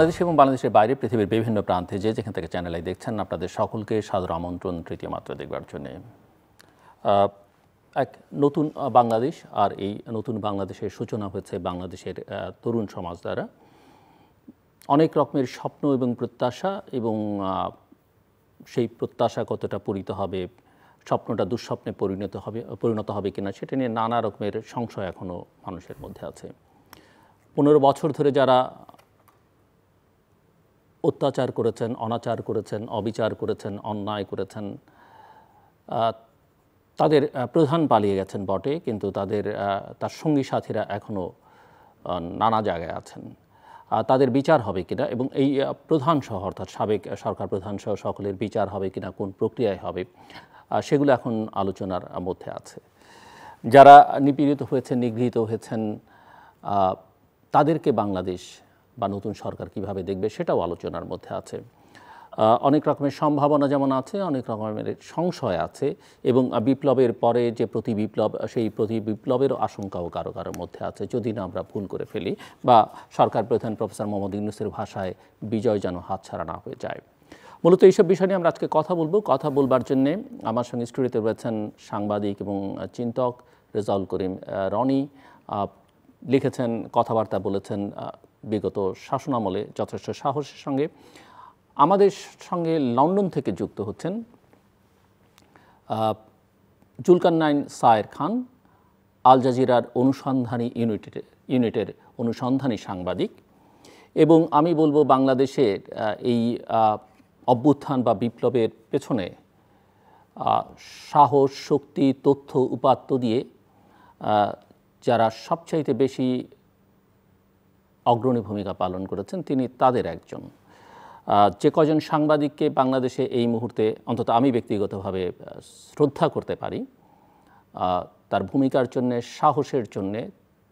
বাংলাদেশ এবং বাংলাদেশের বাইরে পৃথিবীর বিভিন্ন প্রান্তে যেখান থেকে চ্যানেলে দেখছেন আপনাদের সকলকে সাদর আমন্ত্রণ তৃতীয় মাত্রা দেখবার জন্য। এক নতুন বাংলাদেশ, আর এই নতুন বাংলাদেশের সূচনা হয়েছে বাংলাদেশের তরুণ সমাজ দ্বারা। অনেক রকমের স্বপ্ন এবং প্রত্যাশা, এবং সেই প্রত্যাশা কতটা পূরিত হবে, স্বপ্নটা দুঃস্বপ্নে পরিণত হবে কিনা, সেটা নিয়ে নানা রকমের সংশয় এখনও মানুষের মধ্যে আছে। 15 বছর ধরে যারা অত্যাচার করেছেন, অনাচার করেছেন, অবিচার করেছেন, অন্যায় করেছেন, তাদের প্রধান পালিয়ে গেছেন বটে, কিন্তু তার সঙ্গী সাথীরা এখনও নানা জায়গায় আছেন। তাদের বিচার হবে কিনা, এবং এই প্রধান সহ অর্থাৎ সাবেক সরকার প্রধান সহ সকলের বিচার হবে কিনা, কোন প্রক্রিয়ায় হবে, সেগুলো এখন আলোচনার মধ্যে আছে। যারা নিপীড়িত হয়েছেন, নিগৃহীত হয়েছেন, তাদেরকে বাংলাদেশ বা নতুন সরকার কিভাবে দেখবে, সেটাও আলোচনার মধ্যে আছে। অনেক রকমের সম্ভাবনা যেমন আছে, অনেক রকমের সংশয় আছে, এবং বিপ্লবের পরে যে প্রতি বিপ্লব, সেই প্রতি বিপ্লবেরও আশঙ্কাও কারো কারোর মধ্যে আছে, যদি না আমরা ভুল করে ফেলি বা সরকার প্রধান প্রফেসর মোহাম্মদ ইউনূসের ভাষায় বিজয় যেন হাতছাড়া না হয়ে যায়। মূলত এইসব বিষয় নিয়ে আমরা আজকে কথা বলবো। কথা বলবার জন্যে আমার সঙ্গে স্টুডিওতে রয়েছেন সাংবাদিক এবং চিন্তক রেজাউল করিম রনি। লিখেছেন, কথাবার্তা বলেছেন বিগত শাসনামলে যথেষ্ট সাহসের সঙ্গে। আমাদের সঙ্গে লন্ডন থেকে যুক্ত হচ্ছেন জুলকারনাইন সায়ের খান, আল জাজিরার অনুসন্ধানী ইউনিটের অনুসন্ধানী সাংবাদিক। এবং আমি বলবো, বাংলাদেশের এই অভ্যুত্থান বা বিপ্লবের পেছনে সাহস, শক্তি, তথ্য, উপাত্ত দিয়ে যারা সবচাইতে বেশি অগ্রণী ভূমিকা পালন করেছেন, তিনি তাদের একজন। যে কজন সাংবাদিককে বাংলাদেশে এই মুহূর্তে অন্তত আমি ব্যক্তিগতভাবে শ্রদ্ধা করতে পারি, তার ভূমিকার জন্যে, সাহসের জন্যে,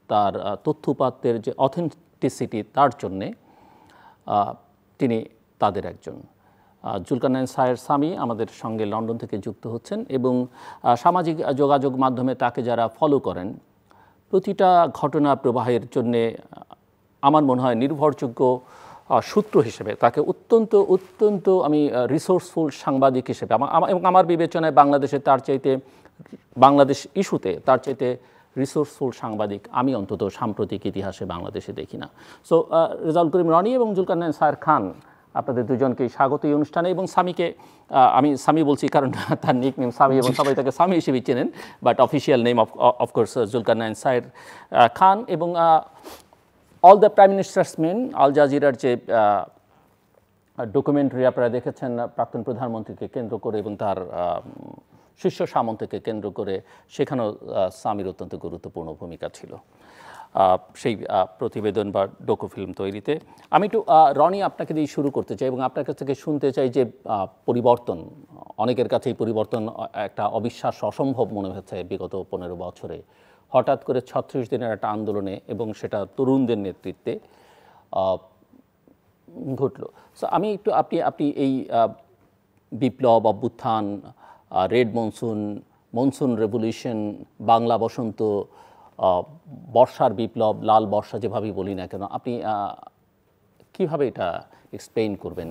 তার তথ্য উপাত্তের যে অথেন্টিসিটি, তার জন্যে তিনি তাদের একজন। জুলকারনাইন সায়ের স্বামী আমাদের সঙ্গে লন্ডন থেকে যুক্ত হচ্ছেন, এবং সামাজিক যোগাযোগ মাধ্যমে তাকে যারা ফলো করেন, প্রতিটা ঘটনা প্রবাহের জন্যে আমার মনে হয় নির্ভরযোগ্য সূত্র হিসেবে তাকে অত্যন্ত আমি রিসোর্সফুল সাংবাদিক হিসেবে এবং আমার বিবেচনায় বাংলাদেশ ইস্যুতে তার চাইতে রিসোর্সফুল সাংবাদিক আমি অন্তত সাম্প্রতিক ইতিহাসে বাংলাদেশে দেখি না। সো রেজাউল করিম রনি এবং জুলকারনাইন সায়ের খান, আপনাদের দুজনকেই স্বাগত এই অনুষ্ঠানে। এবং স্বামীকে আমি স্বামী বলছি কারণ তার নিক নেম স্বামী, এবং সবাই তাকে স্বামী হিসেবে চেনেন, but official name of course Zulkarnain Sayer Khan. এবং all the prime ministers men, আল জাজিরার যে ডকুমেন্টারি আপনারা দেখেছেন প্রাক্তন প্রধানমন্ত্রীকে কেন্দ্র করে এবং তার শীর্ষ সামন্তকে কেন্দ্র করে, সেখানেও স্বামীর অত্যন্ত গুরুত্বপূর্ণ ভূমিকা ছিল সেই প্রতিবেদন বা ডকুফিল্ম তৈরিতে। আমি একটু রনি আপনাকে দিয়ে শুরু করতে চাই, এবং আপনার কাছ থেকে শুনতে চাই যে পরিবর্তন, অনেকের কাছে এই পরিবর্তন একটা অবিশ্বাস্য, অসম্ভব মনে হচ্ছে বিগত 15 বছরে। হঠাৎ করে 36 দিনের একটা আন্দোলনে, এবং সেটা তরুণদের নেতৃত্বে ঘটল। সো আমি একটু আপনি এই বিপ্লব, অভ্যুত্থান, রেড মনসুন রেভলিউশন, বাংলা বসন্ত, বর্ষার বিপ্লব, লাল বর্ষা যেভাবেই বলি না কেন, আপনি কিভাবে এটা এক্সপ্লেইন করবেন?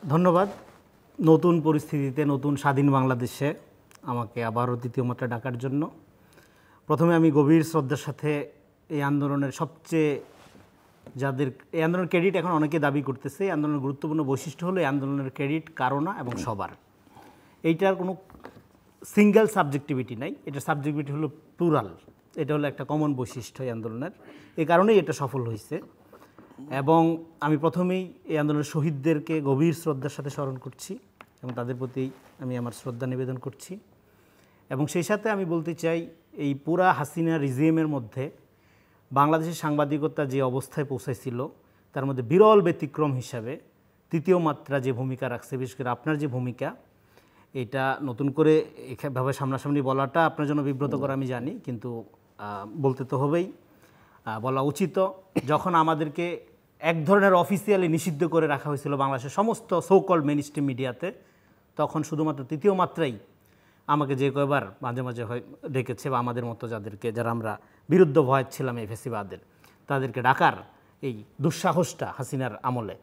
ধন্যবাদ। নতুন পরিস্থিতিতে, নতুন স্বাধীন বাংলাদেশে আমাকে আবারও দ্বিতীয় মাত্রা ডাকার জন্য প্রথমে আমি গভীর শ্রদ্ধার সাথে এই আন্দোলনের সবচেয়ে এই আন্দোলনের ক্রেডিট এখন অনেকে দাবি করতেছে, এই আন্দোলনের গুরুত্বপূর্ণ বৈশিষ্ট্য হলো এই আন্দোলনের ক্রেডিট কারো না এবং সবার। এইটার কোনো সিঙ্গেল সাবজেক্টিভিটি নাই, এটা সাবজেক্টিভিটি হলো প্লুরাল। এটা হলো একটা কমন বৈশিষ্ট্য এই আন্দোলনের, এই কারণেই এটা সফল হয়েছে। এবং আমি প্রথমেই এই আন্দোলনের শহীদদেরকে গভীর শ্রদ্ধার সাথে স্মরণ করছি, এবং তাদের প্রতি আমি আমার শ্রদ্ধা নিবেদন করছি। এবং সেই সাথে আমি বলতে চাই, এই পুরা হাসিনা রিজিমের মধ্যে বাংলাদেশের সাংবাদিকতা যে অবস্থায় পৌঁছাইছিল, তার মধ্যে বিরল ব্যতিক্রম হিসাবে তৃতীয় মাত্রা যে ভূমিকা রাখছে, বিশেষ করে আপনার যে ভূমিকা, এটা নতুন করে এভাবে সামনাসামনি বলাটা আপনার জন্য বিব্রতকর আমি জানি, কিন্তু বলতে তো হবেই, বলা উচিত। যখন আমাদেরকে এক ধরনের অফিসিয়ালি নিষিদ্ধ করে রাখা হয়েছিল বাংলাদেশের সমস্ত সো-কল্ড মেইনস্ট্রিম মিডিয়াতে, তখন শুধুমাত্র তৃতীয় মাত্রাই আমাকে যে কয়বার মাঝে মাঝে ডেকেছে, বা আমাদের মতো যারা আমরা বিরুদ্ধ ভয় ছিলাম এই ফেসিবাদের, তাদেরকে ডাকার এই দুঃসাহসটা হাসিনার আমলে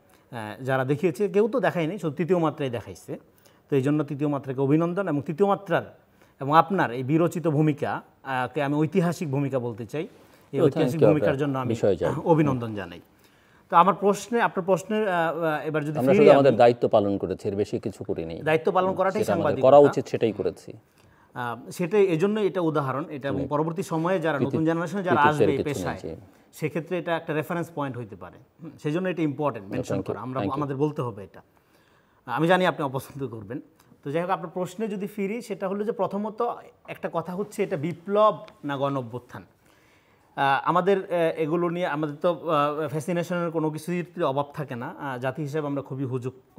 যারা দেখিয়েছে, কেউ তো দেখায়নি, শুধু তৃতীয় মাত্রায় দেখাইছে। তো এই জন্য তৃতীয় মাত্রাকে অভিনন্দন, এবং তৃতীয় মাত্রার এবং আপনার এই বিরচিত ভূমিকাকে আমি ঐতিহাসিক ভূমিকা বলতে চাই। এই ঐতিহাসিক ভূমিকার জন্য আমি অভিনন্দন জানাই। তো আপনার প্রশ্নের এবার যদি আমরা শুধু আমাদের দায়িত্ব পালন করেছি, এর বেশি কিছু করিনি। দায়িত্ব পালন করাটাই সাংবাদিকতা, করা উচিত, সেটাই করেছি। সেটাই, এজন্য এটা উদাহরণ, এটা এবং পরবর্তী সময়ে যারা নতুন জেনারেশনে যারা আসবে এই পেশায়, সেক্ষেত্রে এটা একটা রেফারেন্স পয়েন্ট হইতে পারে। সেই জন্য এটা ইম্পর্টেন্ট মেনশন করা, আমাদের বলতে হবে এটা। আমি জানি আপনি অপছন্দ করবেন। তো যাই হোক, আপনার প্রশ্নে যদি ফিরি, সেটা হলো যে প্রথমত একটা কথা হচ্ছে, এটা বিপ্লব না গণ অভ্যুত্থান। আমাদের এগুলো নিয়ে আমাদের তো ফ্যাসিনেশনের কোনো কিছুর অভাব থাকে না। জাতি হিসেবে আমরা খুবই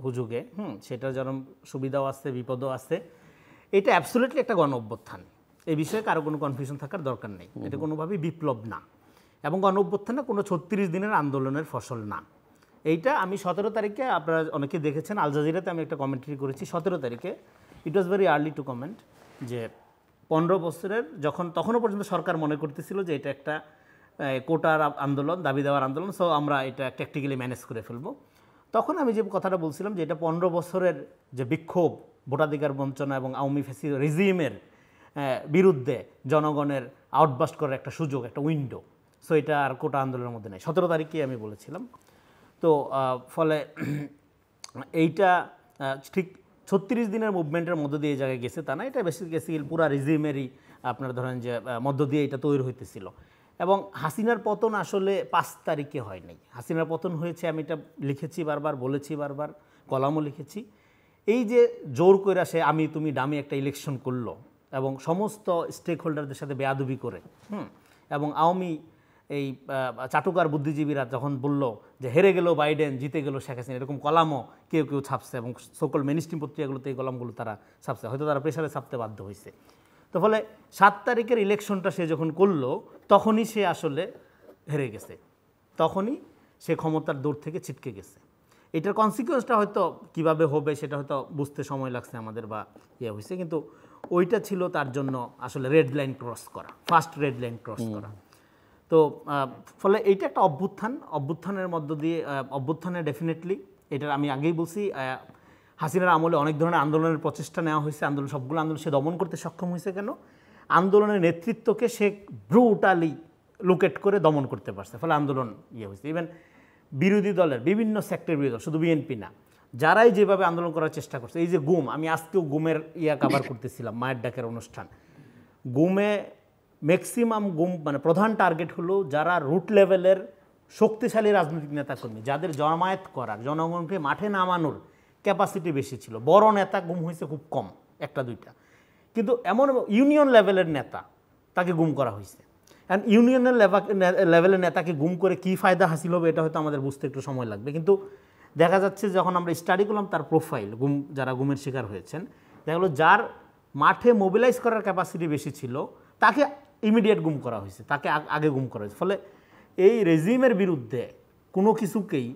হুজুগে, সেটা যেরকম সুবিধাও আছে, বিপদও আছে। এটা অ্যাবসোলিউটলি একটা গণ অভ্যুত্থান, এই বিষয়ে কারো কোনো কনফিউশন থাকার দরকার নেই। এটা কোনোভাবেই বিপ্লব না, এবং গণ অভ্যুত্থান কোনো 36 দিনের আন্দোলনের ফসল না। এইটা আমি 17 তারিখে, আপনারা অনেকে দেখেছেন, আল জাজিরাতে আমি একটা কমেন্টারি করেছি 17 তারিখে। It was very early to comment যে 15 বছরের তখনও পর্যন্ত সরকার মনে করতেছিল যে এটা একটা কোটার আন্দোলন, দাবি দেওয়ার আন্দোলন, সো আমরা এটা ট্যাকটিক্যালি ম্যানেজ করে ফেলবো। তখন আমি যে কথাটা বলছিলাম যে এটা 15 বছরের যে বিক্ষোভ, ভোটাধিকার বঞ্চনা এবং আওয়ামী ফ্যাসি রেজিমের বিরুদ্ধে জনগণের আউটবাস্ট করার একটা সুযোগ, একটা উইন্ডো, সো এটা আর কোটা আন্দোলনের মধ্যে নেই। 17 তারিখে আমি বলেছিলাম। তো ফলে এইটা ঠিক 36 দিনের মুভমেন্টের মধ্য দিয়ে এই জায়গায় গেছে তা না, এটা বেসিক্যালি পুরা রেজিমেরই আপনার ধরেন যে মধ্য দিয়ে এটা তৈরি হইতেছিল। এবং হাসিনার পতন আসলে 5 তারিখে হয় নাই। হাসিনার পতন হয়েছে, আমি এটা লিখেছি বারবার, বলেছি বারবার, কলামও লিখেছি। এই যে জোর করে সে আমি তুমি ডামি একটা ইলেকশন করলো এবং সমস্ত স্টেক হোল্ডারদের সাথে বেয়াদবি করে, এবং আওয়ামী এই চাটুকার বুদ্ধিজীবীরা যখন বলল যে হেরে গেল বাইডেন, জিতে গেল শেখ হাসিনা, এরকম কলামও কেউ কেউ ছাপছে, এবং সকল মেনস্ট্রিম পত্রিকাগুলোতে এই কলামগুলো তারা ছাপছে, হয়তো তারা প্রেশারে ছাপতে বাধ্য হয়েছে। তো ফলে 7 তারিখের ইলেকশনটা সে যখন করলো, তখনই সে আসলে হেরে গেছে, তখনই সে ক্ষমতার দৌড় থেকে ছিটকে গেছে। এটার কনসিকুয়েন্সটা হয়তো কিভাবে হবে সেটা হয়তো বুঝতে সময় লাগছে আমাদের, বা হয়েছে, কিন্তু ওইটা ছিল তার জন্য আসলে রেড লাইন ক্রস করা, ফার্স্ট রেড লাইন ক্রস করা। তো ফলে এইটা একটা অভ্যুত্থানের মধ্য দিয়ে, অভ্যুত্থানে ডেফিনেটলি, এটার আমি আগেই বলছি, হাসিনার আমলে অনেক ধরনের আন্দোলনের প্রচেষ্টা নেওয়া হয়েছে, সবগুলো আন্দোলন সে দমন করতে সক্ষম হয়েছে। কেন? আন্দোলনের নেতৃত্বকে সে ব্রুটালি লোকেট করে দমন করতে পারছে, ফলে আন্দোলন হয়েছে। ইভেন বিরোধী দলের বিভিন্ন সেক্টরের বিরোধী দল, শুধু বিএনপি না, যারাই যেভাবে আন্দোলন করার চেষ্টা করছে, এই যে গুম, আমি আজকেও গুমের কভার করতেছিলাম, মায়ের ডাকের অনুষ্ঠান, গুমে ম্যাক্সিমাম গুম মানে প্রধান টার্গেট হলো যারা রুট লেভেলের শক্তিশালী রাজনৈতিক নেতাকর্মী, যাদের জমায়েত করার, জনগণকে মাঠে নামানোর ক্যাপাসিটি বেশি ছিল। বড় নেতা গুম হয়েছে খুব কম, একটা দুইটা, কিন্তু এমন ইউনিয়ন লেভেলের নেতা তাকে গুম করা হয়েছে। অ্যান্ড ইউনিয়নের লেভেলের নেতাকে গুম করে কী ফায়দা হাসিল হবে এটা হয়তো আমাদের বুঝতে একটু সময় লাগবে, কিন্তু দেখা যাচ্ছে যখন আমরা স্টাডি করলাম তার প্রোফাইল, যারা গুমের শিকার হয়েছেন, দেখা গেলো যার মাঠে মোবিলাইজ করার ক্যাপাসিটি বেশি ছিল তাকে ইমিডিয়েট গুম করা হয়েছে, তাকে আগে গুম করা হয়েছে। ফলে এই রেজিমের বিরুদ্ধে কোনো কিছুকেই,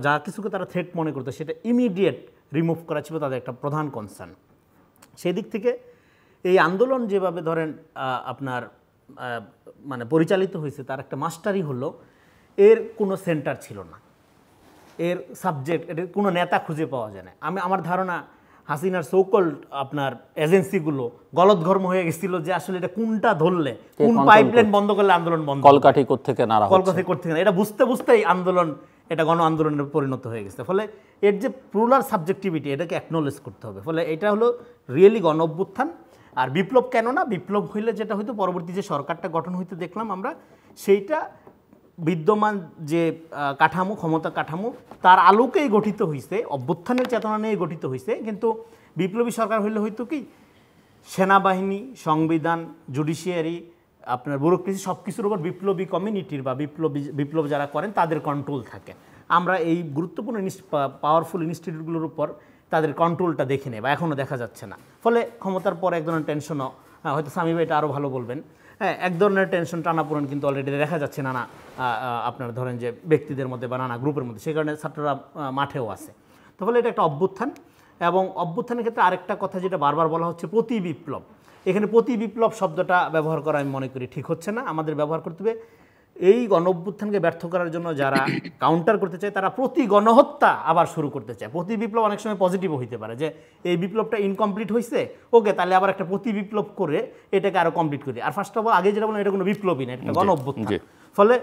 যা কিছুকে তারা থ্রেট মনে করতো, সেটা ইমিডিয়েট রিমুভ করা ছিল তাদের একটা প্রধান কনসার্ন। সেই দিক থেকে এই আন্দোলন যেভাবে ধরেন আপনার মানে পরিচালিত হয়েছে, তার একটা মাস্টারই হলো এর কোনো সেন্টার ছিল না, এর সাবজেক্ট, এর কোনো নেতা খুঁজে পাওয়া যায় না। আমার ধারণা হাসিনার সোকল্ড আপনার এজেন্সিগুলো গলদঘর্ম হয়ে গেছিল যে আসলে এটা কোনটা ধরলে, কোন পাইপলাইন বন্ধ করলে আন্দোলন বন্ধ, কলকাঠি কোত্থেকে নাড়া হচ্ছে, কলকাঠি করতে না, এটা বুঝতেই আন্দোলন এটা গণ আন্দোলনের পরিণত হয়ে গেছে। ফলে এর যে প্লুরাল সাবজেক্টিভিটি, এটাকে অ্যাকনোলেজ করতে হবে। ফলে এটা হলো রিয়েলি গণ অভ্যুত্থান। আর বিপ্লব কেন না? বিপ্লব হইলে যেটা হয়তো পরবর্তী যে সরকারটা গঠন হইতে দেখলাম আমরা, সেইটা বিদ্যমান যে কাঠামো, ক্ষমতা কাঠামো, তার আলোকেই গঠিত হয়েছে, অভ্যুত্থানের চেতনা নিয়ে গঠিত হয়েছে। কিন্তু বিপ্লবী সরকার হইলে হয়তো কি সেনাবাহিনী, সংবিধান, জুডিশিয়ারি, আপনার ব্যুরোক্রেসি, সব কিছুর উপর বিপ্লবী কমিউনিটির বা বিপ্লব যারা করেন তাদের কন্ট্রোল থাকে। আমরা এই গুরুত্বপূর্ণ পাওয়ারফুল ইনস্টিটিউটগুলোর উপর তাদের কন্ট্রোলটা দেখি নেই, বা এখনও দেখা যাচ্ছে না। ফলে ক্ষমতার পর এক ধরনের টেনশনও, হয়তো স্বামী ভাই এটা আরও ভালো বলবেন, হ্যাঁ, এক ধরনের টেনশন, টানাপোড়েন কিন্তু অলরেডি দেখা যাচ্ছে নানা আপনার ধরেন যে ব্যক্তিদের মধ্যে বা নানা গ্রুপের মধ্যে, সেই কারণে ছাত্ররা মাঠেও আছে। তো ফলে এটা একটা অভ্যুত্থান। এবং অভ্যুত্থানের ক্ষেত্রে আরেকটা কথা যেটা বারবার বলা হচ্ছে, প্রতি বিপ্লব। এখানে প্রতি বিপ্লব শব্দটা ব্যবহার করা আমি মনে করি ঠিক হচ্ছে না। আমাদের ব্যবহার করতে হবে এই গণ অভ্যুত্থানকে ব্যর্থ করার জন্য যারা কাউন্টার করতে চায় তারা প্রতি গণহত্যা আবার শুরু করতে চায়। প্রতি বিপ্লব অনেক সময় পজিটিভও হইতে পারে, যে এই বিপ্লবটা ইনকমপ্লিট হয়েছে, ওকে তাহলে আবার একটা প্রতি বিপ্লব করে এটাকে আরও কমপ্লিট করি। আর ফার্স্ট অফ অল আগে যেটা বললাম, এটা কোনো বিপ্লবই না, এটা গণ অভ্যুত্থান। ফলে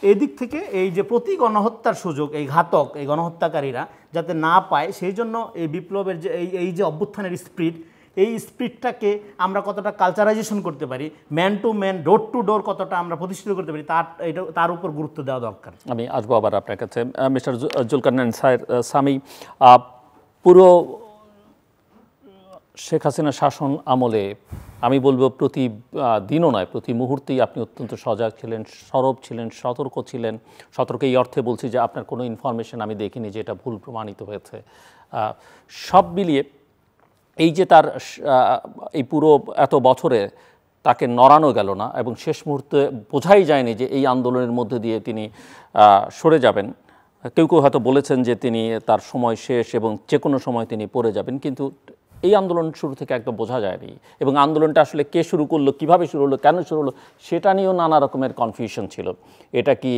এই দিক থেকে এই যে প্রতি গণহত্যার সুযোগ এই ঘাতক এই গণহত্যাকারীরা যাতে না পায়, সেই জন্য এই বিপ্লবের যে এই যে অভ্যুত্থানের স্পিড, এই স্পিডটাকে আমরা কতটা কালচারাইজেশন করতে পারি, man to man, door to door কতটা আমরা প্রতিষ্ঠিত করতে পারি, তার উপর গুরুত্ব দেওয়া দরকার। আমি আসবো আবার আপনার কাছে। মিস্টার জুলকারনাইন সামি, পুরো শেখ হাসিনা শাসন আমলে আমি বলবো প্রতি দিনও নয়, প্রতি মুহূর্তেই আপনি অত্যন্ত সজাগ ছিলেন, সরব ছিলেন, সতর্ক ছিলেন। সতর্ক এই অর্থে বলছি যে আপনার কোনো ইনফরমেশন আমি দেখিনি যে এটা ভুল প্রমাণিত হয়েছে। সব মিলিয়ে এই যে তার এই পুরো এত বছরে তাকে নড়ানো গেল না এবং শেষ মুহূর্তে বোঝাই যায়নি যে এই আন্দোলনের মধ্যে দিয়ে তিনি সরে যাবেন। কেউ কেউ হয়তো বলেছেন যে তিনি তার সময় শেষ এবং যে কোনো সময় তিনি পড়ে যাবেন, কিন্তু এই আন্দোলন শুরু থেকে একদম বোঝা যায়নি। এবং আন্দোলনটা আসলে কে শুরু করলো, কিভাবে শুরু হলো, কেন শুরু হলো, সেটা নিয়েও নানা রকমের কনফিউশন ছিল। এটা কি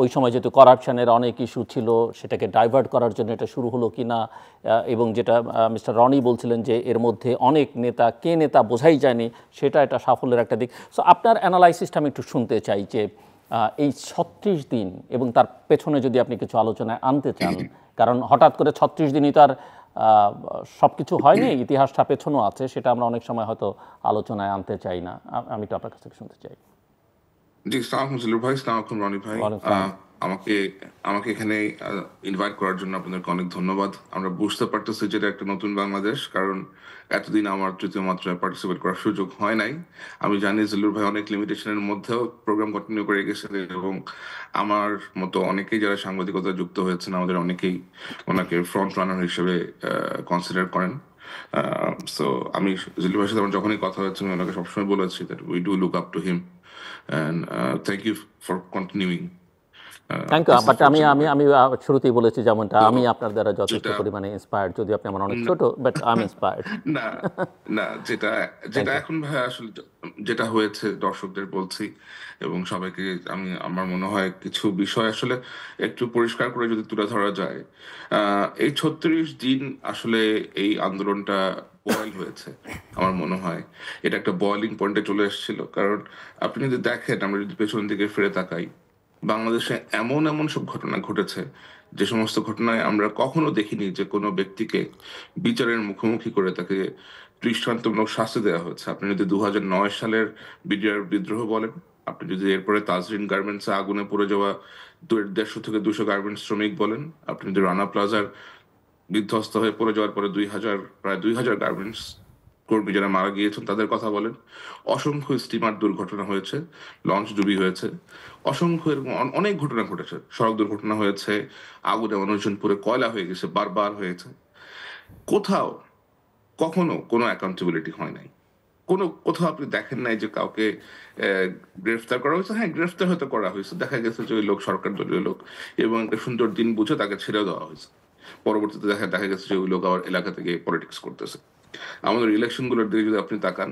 ওই সময় যেহেতু করাপশনের অনেক ইস্যু ছিল, সেটাকে ডাইভার্ট করার জন্য এটা শুরু হলো কি না, এবং যেটা মিস্টার রনি বলছিলেন যে এর মধ্যে অনেক নেতা, কে নেতা বোঝাই যায়নি, সেটা এটা সাফল্যের একটা দিক। সো আপনার অ্যানালাইসিসটা আমি একটু শুনতে চাই যে এই 36 দিন এবং তার পেছনে যদি আপনি কিছু আলোচনায় আনতে চান, কারণ হঠাৎ করে 36 দিনই তার সব কিছু হয়নি, ইতিহাসটা পেছনও আছে, সেটা আমরা অনেক সময় হয়তো আলোচনায় আনতে চাই না। আমি তো আপনার কাছ থেকে শুনতে চাই। জি, সালাম জিলুর ভাই, সালাম রনি ভাই। আমাকে আমাকে এখানে ইনভাইট করার জন্য আপনাদেরকে অনেক ধন্যবাদ। আমরা বুঝতে পারতেছি যে এটা একটা নতুন বাংলাদেশ, কারণ এতদিন আমার তৃতীয় মাত্রায় পার্টিসিপেট করার সুযোগ হয় নাই। আমি জানি জিলুর ভাই অনেক লিমিটেশনের মধ্যেও প্রোগ্রাম কন্টিনিউ করে গেছেন, এবং আমার মতো অনেকেই যারা সাংবাদিকতা যুক্ত হয়েছেন আমাদের অনেকেই ওনাকে ফ্রন্ট রানার হিসেবে কনসিডার করেন। সো আমি জিলুর ভাইয়ের সাথে আমার যখনই কথা হয়েছে আমি ওনাকে সবসময় বলেছি that we do look up to him, and thank you for continuing. Thank you. But আমি আমি আমি শুরুতেই বলেছি যেমনটা, আমি আপনার দ্বারা যথেষ্ট পরিমাণে ইন্সপায়ার্ড, যদি আপনি আমার অনেক ছোট, বাট আই এম ইন্সপায়ার্ড। না না, যেটা এখন ভাই আসলে যেটা হয়েছে দর্শকদের বলছি এবং সবাইকে, আমার মনে হয় কিছু বিষয় আসলে একটু পরিষ্কার করে যদি তুলে ধরা যায়। এই 36 দিন আসলে এই আন্দোলনটা বয়েল হয়েছে। আমার মনে হয় এটা একটা বয়েলিং পয়েন্টে চলে এসেছিল, কারণ আপনি যদি দেখেন, আমরা যদি পেছন দিকে ফিরে তাকাই, বাংলাদেশে এমন এমন সব ঘটনা ঘটেছে যে সমস্ত ঘটনায় আমরা কখনো দেখিনি যে কোনো ব্যক্তিকে বিচারের মুখোমুখি করে তাকে দৃষ্টান্তমূলক শাস্তি দেওয়া হয়েছে। আপনি যদি 2009 সালের বিডিআর বিদ্রোহ বলেন, আপনি যদি এরপরে তাজরিন গার্মেন্টসে আগুনে পড়ে যাওয়া 150 থেকে 200 গার্মেন্টস শ্রমিক বলেন, আপনি যদি রানা প্লাজার বিধ্বস্ত হয়ে পড়ে যাওয়ার পরে প্রায় 2000 গার্মেন্টস কর্মী যারা মারা গিয়েছেন তাদের কথা বলেন, অসংখ্য স্টিমার দুর্ঘটনা হয়েছে, লঞ্চ ডুবি হয়েছে, অসংখ্য এরকম অনেক ঘটনা ঘটেছে, সড়ক দুর্ঘটনা হয়েছে, আগুনে মানুষজন পুরো কয়লা হয়ে গেছে, বারবার হয়েছে। কোথাও কখনো কোনো অ্যাকাউন্টেবিলিটি হয় নাই। কোথাও আপনি দেখেন নাই যে কাউকে গ্রেফতার করা হয়েছে। হ্যাঁ, গ্রেফতার হয়তো করা হয়েছে, দেখা গেছে যে ওই লোক সরকার দলীয় লোক এবং একটা সুন্দর দিন বুঝে তাকে ছেড়ে দেওয়া হয়েছে। পরবর্তীতে দেখা গেছে যে ওই লোক আবার এলাকা থেকে পলিটিক্স করতেছে। আমাদের ইলেকশন গুলোর দিকে যদি আপনি তাকান,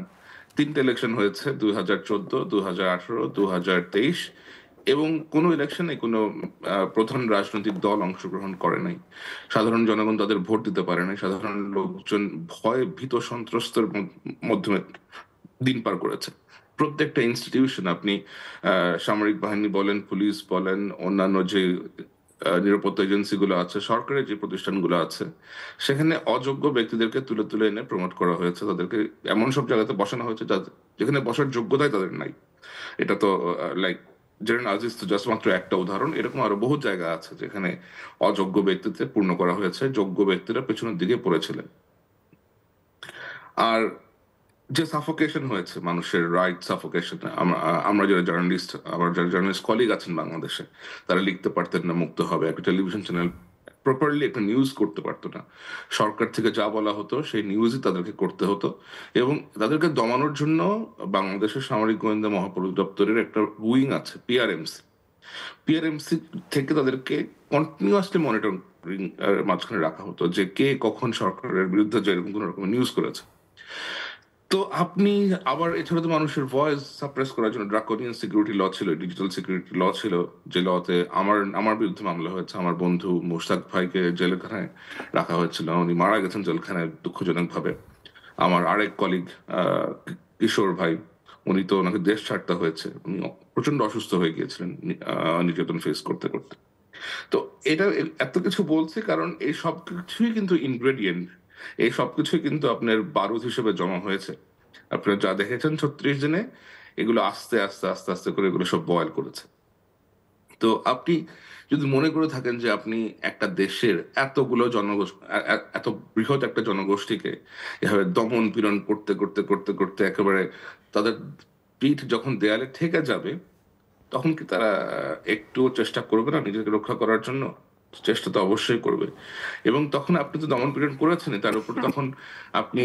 3টে ইলেকশন হয়েছে, 2014, 2018, 2023, এবং কোনো ইলেকশনে কোনো প্রধান রাজনৈতিক দল অংশগ্রহণ করে নাই। সাধারণ জনগণ তাদের ভোট দিতে পারে নাই। সাধারণ লোকজন ভয় ভীত সন্ত্রস্তের মাধ্যমে দিন পার করেছে। প্রত্যেকটা ইনস্টিটিউশন, আপনি সামরিক বাহিনী বলেন, পুলিশ বলেন, অন্যান্য যে নিরাপত্তা এজেন্সিগুলো আছে, সরকারের যে প্রতিষ্ঠানগুলো আছে, সেখানে অযোগ্য ব্যক্তিদেরকে তুলে তুলে এনে প্রমোট করা হয়েছে। তাদেরকে এমন সব জায়গাতে বসানো হয়েছে যেখানে বসার যোগ্যতাই তাদের নাই। এটা তো লাইক জেরেন আজিজ তো জাস্ট মাত্র একটা উদাহরণ, এরকম আরো বহু জায়গা আছে যেখানে অযোগ্য ব্যক্তিতে পূর্ণ করা হয়েছে, যোগ্য ব্যক্তিরা পেছনের দিকে পড়েছিলেন। আর যে সাফোকেশন হয়েছে, মানুষের রাইট সাফোকেশন, আমরা যারা জার্নালিস্ট, আমার যারা জার্নালিস্ট কলিগ আছেন বাংলাদেশে, তারা লিখতে পারতেন না মুক্ত হবে, একটা টেলিভিশন চ্যানেল প্রপারলি একটা নিউজ করতে পারতো না, সরকার থেকে যা বলা হতো সেই নিউজই তাদেরকে করতে হতো, এবং তাদেরকে দমানোর জন্য বাংলাদেশের সামরিক গোয়েন্দা মহাপরিদপ্তরের একটা উইং আছে, পিআরএমসি থেকে তাদেরকে কন্টিনিউয়াসলি মনিটরিং মাঝখানে রাখা হতো যে কে কখন সরকারের বিরুদ্ধে যে এরকম কোন রকম নিউজ করেছে। তো আপনি আবার এছাড়া তো মানুষের ভয়েস সাপ্রেস করার জন্য ড্রাকোনিয়ান সিকিউরিটি ল ছিল, ডিজিটাল সিকিউরিটি ল ছিল, যে লতে আমার বিরুদ্ধে মামলা হয়েছে। আমার বন্ধু মোশতাক ভাইকে জেলখানায় রাখা হয়েছিল, উনি মারা গেছেন জেলখানায় দুঃখজনক ভাবে। আমার আরেক কলিগ কিশোর ভাই, উনি তো ওনাকে দেশ ছাড়তে হয়েছে, উনি প্রচন্ড অসুস্থ হয়ে গিয়েছিলেন নির্যাতন ফেস করতে করতে। তো এটা এত কিছু বলছি কারণ এই সব কিছুই কিন্তু ইনগ্রেডিয়েন্ট, এই সবকিছুই কিন্তু আপনার বারুদ হিসেবে জমা হয়েছে। আপনারা যা দেখেছেন 36 দিনে, এগুলো আস্তে আস্তে আস্তে আস্তে করে এগুলো সব বয়েল করেছে। তো আপনি যদি মনে করে থাকেন যে আপনি একটা দেশের এতগুলো জনগোষ্ঠী, এত বৃহৎ একটা জনগোষ্ঠীকে এভাবে দমন পীড়ন করতে করতে করতে করতে একেবারে তাদের পিঠ যখন দেয়ালে ঠেকে যাবে, তখন কি তারা একটুও চেষ্টা করবে না নিজেকে রক্ষা করার জন্য? চেষ্টা তো অবশ্যই করবে। এবং তখন আপনি তো দমন পীড়ন করেছেন, তার উপর তখন আপনি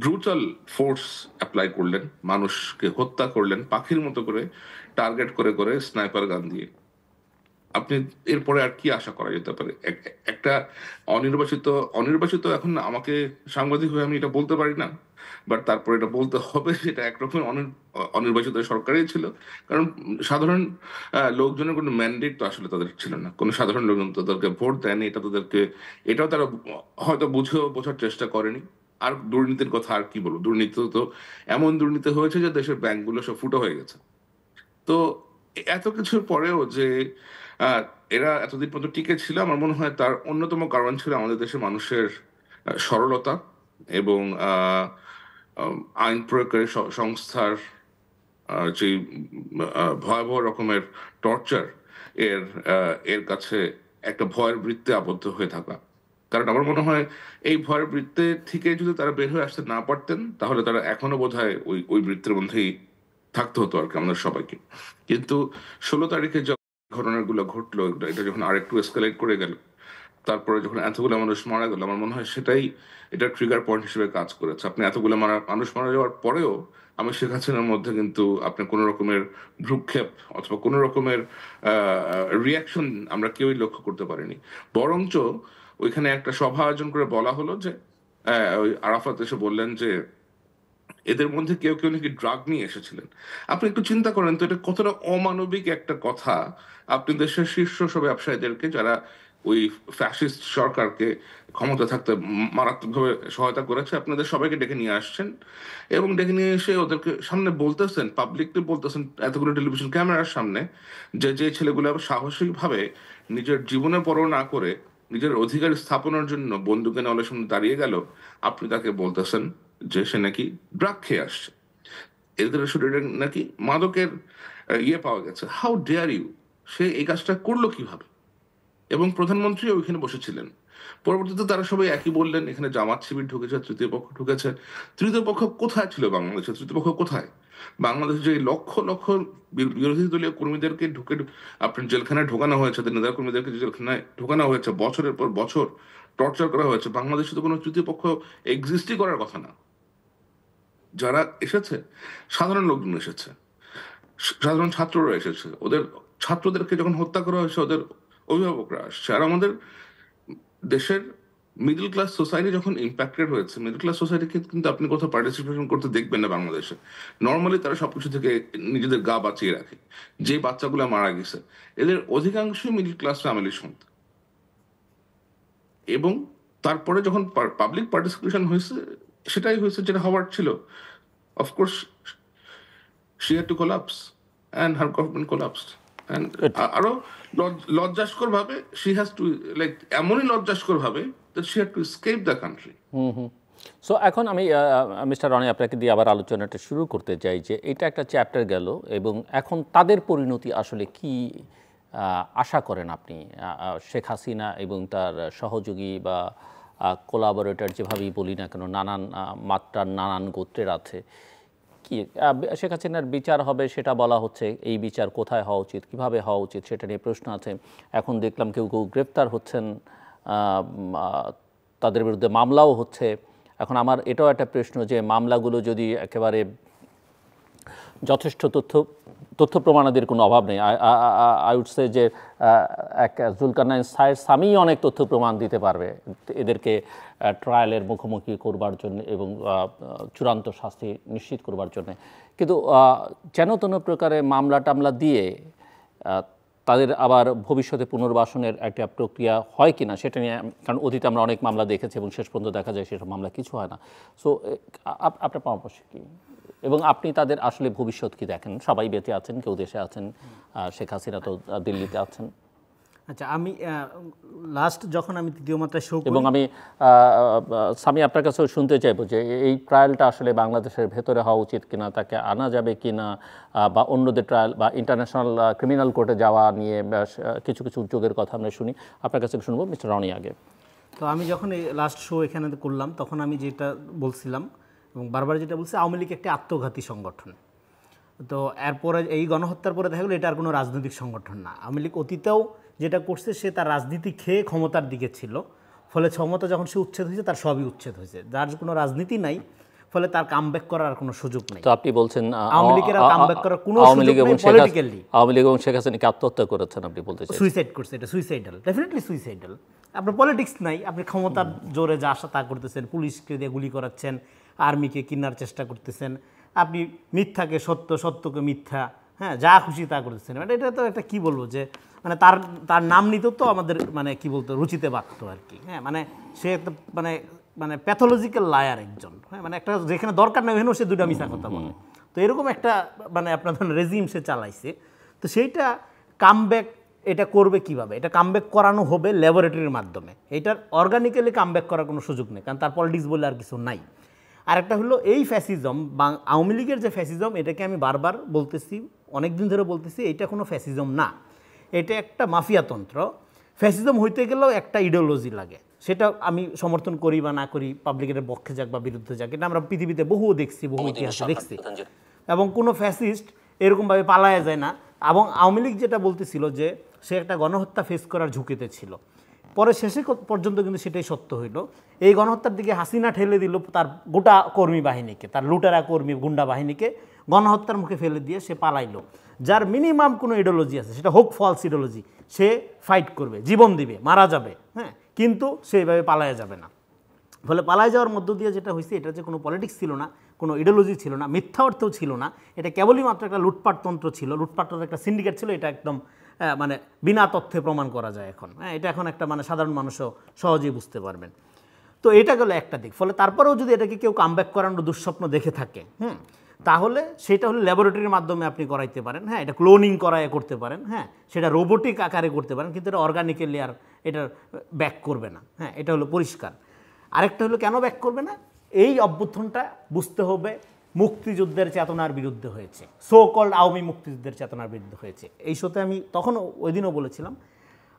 ব্রুটাল ফোর্স অ্যাপ্লাই করলেন, মানুষকে হত্যা করলেন পাখির মতো করে, টার্গেট করে করে স্নাইপার গান দিয়ে। আপনি এরপরে আর কি আশা করা যেতে পারে? একটা অনির্বাচিত অনির্বাচিত এখন আমাকে সাংবাদিক হয়ে আমি এটা বলতে পারি না, বাট তারপরে এটা বলতে হবে, সেটা একরকম অনির্বাচিত সরকারই ছিল। কারণ সাধারণ লোকজনের কোনো ম্যান্ডেট তো আসলে তাদের ছিল না, কোনো সাধারণ লোকজন তো তাদেরকে ভোট দেয়নি, এটাও তারা হয়তো বোঝার চেষ্টা করেনি। আর দুর্নীতির কথা আর কি বলবো, দুর্নীতি তো এমন দুর্নীতি হয়েছে যে দেশের ব্যাংকগুলো সব ফুটো হয়ে গেছে। তো এত কিছুর পরেও যে আহ, এরা এতদিন পর্যন্ত টিকে ছিল, আমার মনে হয় তার অন্যতম কারণ ছিল আমাদের দেশের মানুষের সরলতা এবং আম, আইন প্রয়োগকারী সংস্থার যে ভয়াবহ রকমের টর্চার, এর কাছে একটা ভয়ের বৃত্তে আবদ্ধ হয়ে থাকা। কারণ আমার মনে হয় এই ভয়ের বৃত্তে থেকে যদি তারা বের হয়ে আসতে না পারতেন, তাহলে তারা এখনো বোধহয় ওই ওই বৃত্তের মধ্যেই থাকতে হতো আর কি আমাদের সবাইকে। কিন্তু 16 তারিখে যখন ঘটনাগুলো ঘটলো, এটা যখন আরেকটু এসকালেট করে গেল, তারপরে যখন এতগুলো মানুষ মারা গেল, আমার মনে হয় সেটাই এটা ট্রিগার পয়েন্ট হিসেবে কাজ করেছে। আপনি এতগুলো মানুষ মারা যাওয়ার পরেও আমি শেখ হাসিনার মধ্যে কিন্তু আপনি কোনো রকমের ভ্রুক্ষেপ অথবা কোনো রকমের রিয়াকশন আমরা কেউই লক্ষ্য করতে পারিনি। বরঞ্চ ওইখানে একটা সভা আয়োজন করে বলা হলো যে ওই আরাফাত এসে বললেন যে এদের মধ্যে কেউ কেউ নাকি ড্রাগ নিয়ে এসেছিলেন। আপনি একটু চিন্তা করেন তো, এটা কতটা অমানবিক একটা কথা। আপনি দেশের শীর্ষ সব ব্যবসায়ীদেরকে, যারা ওই ফ্যাসিস্ট সরকারকে ক্ষমতা থাকতে মারাত্মকভাবে সহায়তা করেছে, আপনাদের সবাইকে ডেকে নিয়ে আসছেন এবং ডেকে নিয়ে এসে ওদেরকে সামনে বলতেছেন, পাবলিকলি বলতেছেন এতগুলো টেলিভিশন ক্যামেরার সামনে, যে যে ছেলেগুলো সাহসিকভাবে নিজের জীবনের পরোয়া না করে নিজের অধিকার স্থাপনের জন্য বন্দুকে নলের সামনে দাঁড়িয়ে গেল, আপনি তাকে বলতেছেন যে সে নাকি ড্রাগ খেয়ে আসছে, এদের শরীরে নাকি মাদকের ইয়ে পাওয়া গেছে। How dare you! সে এই কাজটা করলো কিভাবে? এবং প্রধানমন্ত্রী ওইখানে বসেছিলেন। পরবর্তীতে তারা সবাই একই বললেন, এখানে জামাত শিবির ঢুকেছে, তৃতীয় পক্ষ ঢুকেছে। তৃতীয় পক্ষ কোথায় ছিল বাংলাদেশে? তৃতীয় পক্ষ কোথায়? বাংলাদেশে যে লক্ষ লক্ষ বিরোধী দলীয় কর্মীদেরকে আপনার জেলখানায় ঢোকানো হয়েছে, নেতা কর্মীদেরকে জেলখানায় ঢোকানো হয়েছে, বছরের পর বছর টর্চার করা হয়েছে, বাংলাদেশে তো কোনো তৃতীয় পক্ষ এক্সিস্টই করার কথা না। যারা এসেছে সাধারণ লোকজন এসেছে, সাধারণ ছাত্ররা এসেছে, ওদের ছাত্রদেরকে যখন হত্যা করা হয়েছে ওদের অভিভাবকরা আসছে। আর আমাদের দেশের মিডল ক্লাস সোসাইটি যখন ইম্প্যাক্টেড হয়েছে, মিডল ক্লাস সোসাইটিকে কিন্তু আপনি কোথাও পার্টিসিপেশন করতে দেখবেন না বাংলাদেশে। নর্মালি তারা সবকিছু থেকে নিজেদের গা বাঁচিয়ে রাখে। যে বাচ্চাগুলো মারা গেছে এদের অধিকাংশই মিডল ক্লাস ফ্যামিলির সন্তান। এবং তারপরে যখন পাবলিক পার্টিসিপেশন হয়েছে, সেটাই হয়েছে যেটা হওয়ার ছিল। Of course she had to collapse and her government collapsed and আরো লজ্জাস্কর ভাবে she has to, like এমনই লজ্জাস্কর ভাবে that she had to escape the country. So এখন আমি মিস্টার রনি আপনাকে দিয়ে আবার আলোচনাটা শুরু করতে চাই যে এটা একটা চ্যাপ্টার গেল এবং এখন তাদের পরিণতি আসলে কি আশা করেন আপনি? শেখ হাসিনা এবং তার সহযোগী বা কোলাবোরেটর যেভাবেই বলি না কেন, নানান মাত্রার নানান গোত্রের আছে, কি শেখ হাসিনার বিচার হবে সেটা বলা হচ্ছে, এই বিচার কোথায় হওয়া উচিত, কিভাবে হওয়া উচিত সেটা নিয়ে প্রশ্ন আছে। এখন দেখলাম কেউ কেউ গ্রেপ্তার হচ্ছেন, তাদের বিরুদ্ধে মামলাও হচ্ছে। এখন আমার এটাও একটা প্রশ্ন যে মামলাগুলো যদি একেবারে যথেষ্ট তথ্য তথ্য প্রমাণাদির কোনো অভাব নেই। আই উড সে যে এক জুলকারনাইন সামি অনেক তথ্য প্রমাণ দিতে পারবে এদেরকে ট্রায়ালের মুখোমুখি করবার জন্য এবং চূড়ান্ত শাস্তি নিশ্চিত করবার জন্য। কিন্তু যেন কোনো প্রকারে মামলা টামলা দিয়ে তাদের আবার ভবিষ্যতে পুনর্বাসনের একটা প্রক্রিয়া হয় কিনা সেটা নিয়ে, কারণ অতীতে আমরা অনেক মামলা দেখেছি এবং শেষ পর্যন্ত দেখা যায় সেসব মামলা কিছু হয় না। সো আপনার পরামর্শ কী, এবং আপনি তাদের আসলে ভবিষ্যৎ কি দেখেন? সবাই বেঁচে আছেন, কেউ দেশে আছেন, শেখ হাসিনা তো দিল্লিতে আছেন। আচ্ছা, আমি লাস্ট যখন আমি তৃতীয় মাত্রায় শো, এবং আমি সামি আপনার কাছেও শুনতে চাইবো যে এই ট্রায়ালটা আসলে বাংলাদেশের ভেতরে হওয়া উচিত কিনা, তাকে আনা যাবে কিনা, বা অন্যদের ট্রায়াল বা ইন্টারন্যাশনাল ক্রিমিনাল কোর্টে যাওয়া নিয়ে কিছু কিছু উদ্যোগের কথা আমরা শুনি। আপনার কাছে শুনবো মিস্টার রনি আগে। তো আমি যখন এই লাস্ট শো এখানে করলাম তখন আমি যেটা বলছিলাম এবং বারবার যেটা বলছি, আওয়ামী লীগ একটি আত্মঘাতী সংগঠন। তো এরপরে এই গণহত্যার পরে দেখা গেলো এটা আর কোনো রাজনৈতিক সংগঠন না। আওয়ামী লীগ অতীতেও যেটা করছে, সে তার রাজনীতি খেয়ে ক্ষমতার দিকে ছিল, ফলে ক্ষমতা যখন সে উচ্ছেদ হয়েছে তার সবই উচ্ছেদ হয়েছে, যার কোনো রাজনীতি নাই, ফলে তার কামব্যাক করার আর কোনো সুযোগ নেই। তো আপনি বলছেন আওয়ামী লীগের কামব্যাক করার কোনো সুযোগ নেই পলিটিক্যালি। আওয়ামী লীগ এবং শেখ হাসিনাকে আত্মহত্যা করেছেন আপনি বলতে চাইছেন? সুইসাইড করছে, এটা সুইসাইডাল, ডেফিনেটলি সুইসাইডাল। আপনার পলিটিক্স নাই, আপনি ক্ষমতার জোরে যা আসা তা করতেছেন, পুলিশকে দিয়ে গুলি করাচ্ছেন, আর্মিকে কিনার চেষ্টা করতেছেন, আপনি মিথ্যাকে সত্য, সত্যকে মিথ্যা, হ্যাঁ, যা খুশি তা করতেছেন। মানে এটা তো একটা কী বলবো, যে মানে তার নাম নিতেও তো আমাদের মানে কি বলতো রুচিতে বাঁধতো আর কি। হ্যাঁ, মানে সে একটা মানে প্যাথোলজিক্যাল লায়ার একজন। হ্যাঁ, মানে একটা যেখানে দরকার নেই ওখানেও সে দুটা মিথ্যা কথা বলে। তো এরকম একটা মানে আপনার রেজিম সে চালাইছে। তো সেইটা কামব্যাক এটা করবে কিভাবে? এটা কামব্যাক করানো হবে ল্যাবরেটরির মাধ্যমে। এটার অর্গানিক্যালি কামব্যাক করার কোনো সুযোগ নেই, কারণ তার পলিটিক্স বলে আর কিছু নাই। আরেকটা হলো এই ফ্যাসিজম বা আওয়ামী লীগের যে ফ্যাসিজম, এটাকে আমি বারবার বলতেছি, অনেক দিন ধরে বলতেছি, এটা কোনো ফ্যাসিজম না, এটা একটা মাফিয়াতন্ত্র। ফ্যাসিজম হইতে গেলেও একটা ইডিওলজি লাগে, সেটা আমি সমর্থন করি বা না করি, পাবলিকের পক্ষে যাক বা বিরুদ্ধে যাক, এটা আমরা পৃথিবীতে বহু দেখছি, বহু ইতিহাসে দেখছি। এবং কোনো ফ্যাসিস্ট এরকমভাবে পালায়া যায় না। এবং আওয়ামী লীগ যেটা বলতেছিল যে সে একটা গণহত্যা ফেস করার ঝুঁকিতে ছিল, পরে শেষে পর্যন্ত কিন্তু সেটাই সত্য হইল। এই গণহত্যার দিকে হাসিনা ঠেলে দিল তার গোটা কর্মী বাহিনীকে, তার লুটেরা কর্মী গুন্ডা বাহিনীকে গণহত্যার মুখে ফেলে দিয়ে সে পালাইলো। যার মিনিমাম কোনো ইডিওলজি আছে, সেটা হোক ফলস ইডিওলজি, সে ফাইট করবে, জীবন দিবে, মারা যাবে, হ্যাঁ, কিন্তু সেইভাবে পালায়া যাবে না। ফলে পালায় যাওয়ার মধ্য দিয়ে যেটা হয়েছে, এটা যে কোনো পলিটিক্স ছিল না, কোনো ইডিওলজি ছিল না, মিথ্যা অর্থেও ছিল না, এটা কেবলই মাত্র একটা লুটপাটতন্ত্র ছিল, লুটপাটের একটা সিন্ডিকেট ছিল। এটা একদম মানে বিনা তথ্যে প্রমাণ করা যায় এখন। হ্যাঁ, এটা এখন একটা মানে সাধারণ মানুষও সহজেই বুঝতে পারবেন। তো এটা গেল একটা দিক। ফলে তারপরেও যদি এটাকে কেউ কামব্যাক করানোর দুঃস্বপ্ন দেখে থাকে, তাহলে সেটা হলো ল্যাবরেটরির মাধ্যমে আপনি করাইতে পারেন। হ্যাঁ, এটা ক্লোনিং করায় করতে পারেন, হ্যাঁ, সেটা রোবোটিক আকারে করতে পারেন, কিন্তু এটা অর্গানিক্যালি আর এটা ব্যাক করবে না। হ্যাঁ, এটা হলো পরিষ্কার। আরেকটা হলো কেন ব্যাক করবে না, এই অভ্যুত্থানটা বুঝতে হবে মুক্তিযুদ্ধের চেতনার বিরুদ্ধে হয়েছে, সো কল্ড আওয়ামী মুক্তিযুদ্ধের চেতনার বিরুদ্ধে হয়েছে। এই শোতে আমি তখন ওই দিনও বলেছিলাম,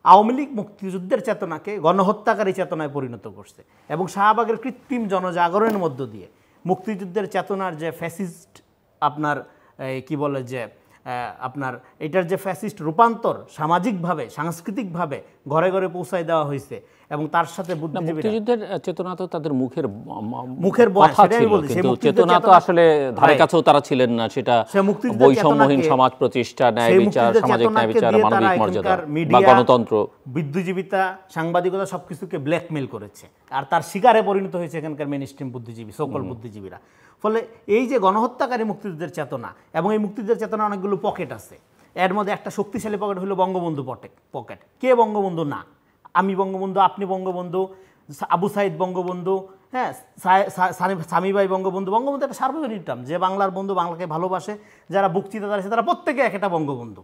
আওয়ামী লীগ মুক্তিযুদ্ধের চেতনাকে গণহত্যাকারী চেতনায় পরিণত করছে, এবং শাহবাগের কৃত্রিম জনজাগরণের মধ্য দিয়ে মুক্তিযুদ্ধের চেতনার যে ফ্যাসিস্ট আপনার কি বলে যে আপনার এটার যে ফ্যাসিস্ট রূপান্তর সামাজিকভাবে সাংস্কৃতিকভাবে ঘরে ঘরে পৌঁছায় দেওয়া হয়েছে। এবং তার সাথে মুক্তিযুদ্ধের চেতনা তো তাদের মুখের কথা ছিল, কিন্তু চেতনা তো আসলে ধারে কাছেও তারা ছিলেন না। সেটা বৈষম্যহীন সমাজ প্রতিষ্ঠা, ন্যায় বিচার, সামাজিক ন্যায় বিচার, মানবিক মর্যাদা বা গণতন্ত্র, বুদ্ধিজীবিতা, সাংবাদিকতা সবকিছুকে ব্ল্যাকমেইল করেছে, আর তার শিকারে পরিণত হয়েছে এখানকার মেইনস্ট্রিম বুদ্ধিজীবী, সকল বুদ্ধিজীবীরা। ফলে এই যে গণহত্যাকারী মুক্তিযুদ্ধের চেতনা, এবং এই মুক্তিযুদ্ধের চেতনা অনেকগুলো পকেট আছে, এর মধ্যে একটা শক্তিশালী পকেট হলো বঙ্গবন্ধু পকেট। কে বঙ্গবন্ধু না? আমি বঙ্গবন্ধু, আপনি বঙ্গবন্ধু, আবু সাইদ বঙ্গবন্ধু, হ্যাঁ, সামিভাই বঙ্গবন্ধু। বঙ্গবন্ধু একটা সার্বজনীন টার্ম, যে বাংলার বন্ধু, বাংলাকে ভালোবাসে, যারা বুক চিন্তা আছে তারা প্রত্যেকে একটা বঙ্গবন্ধু।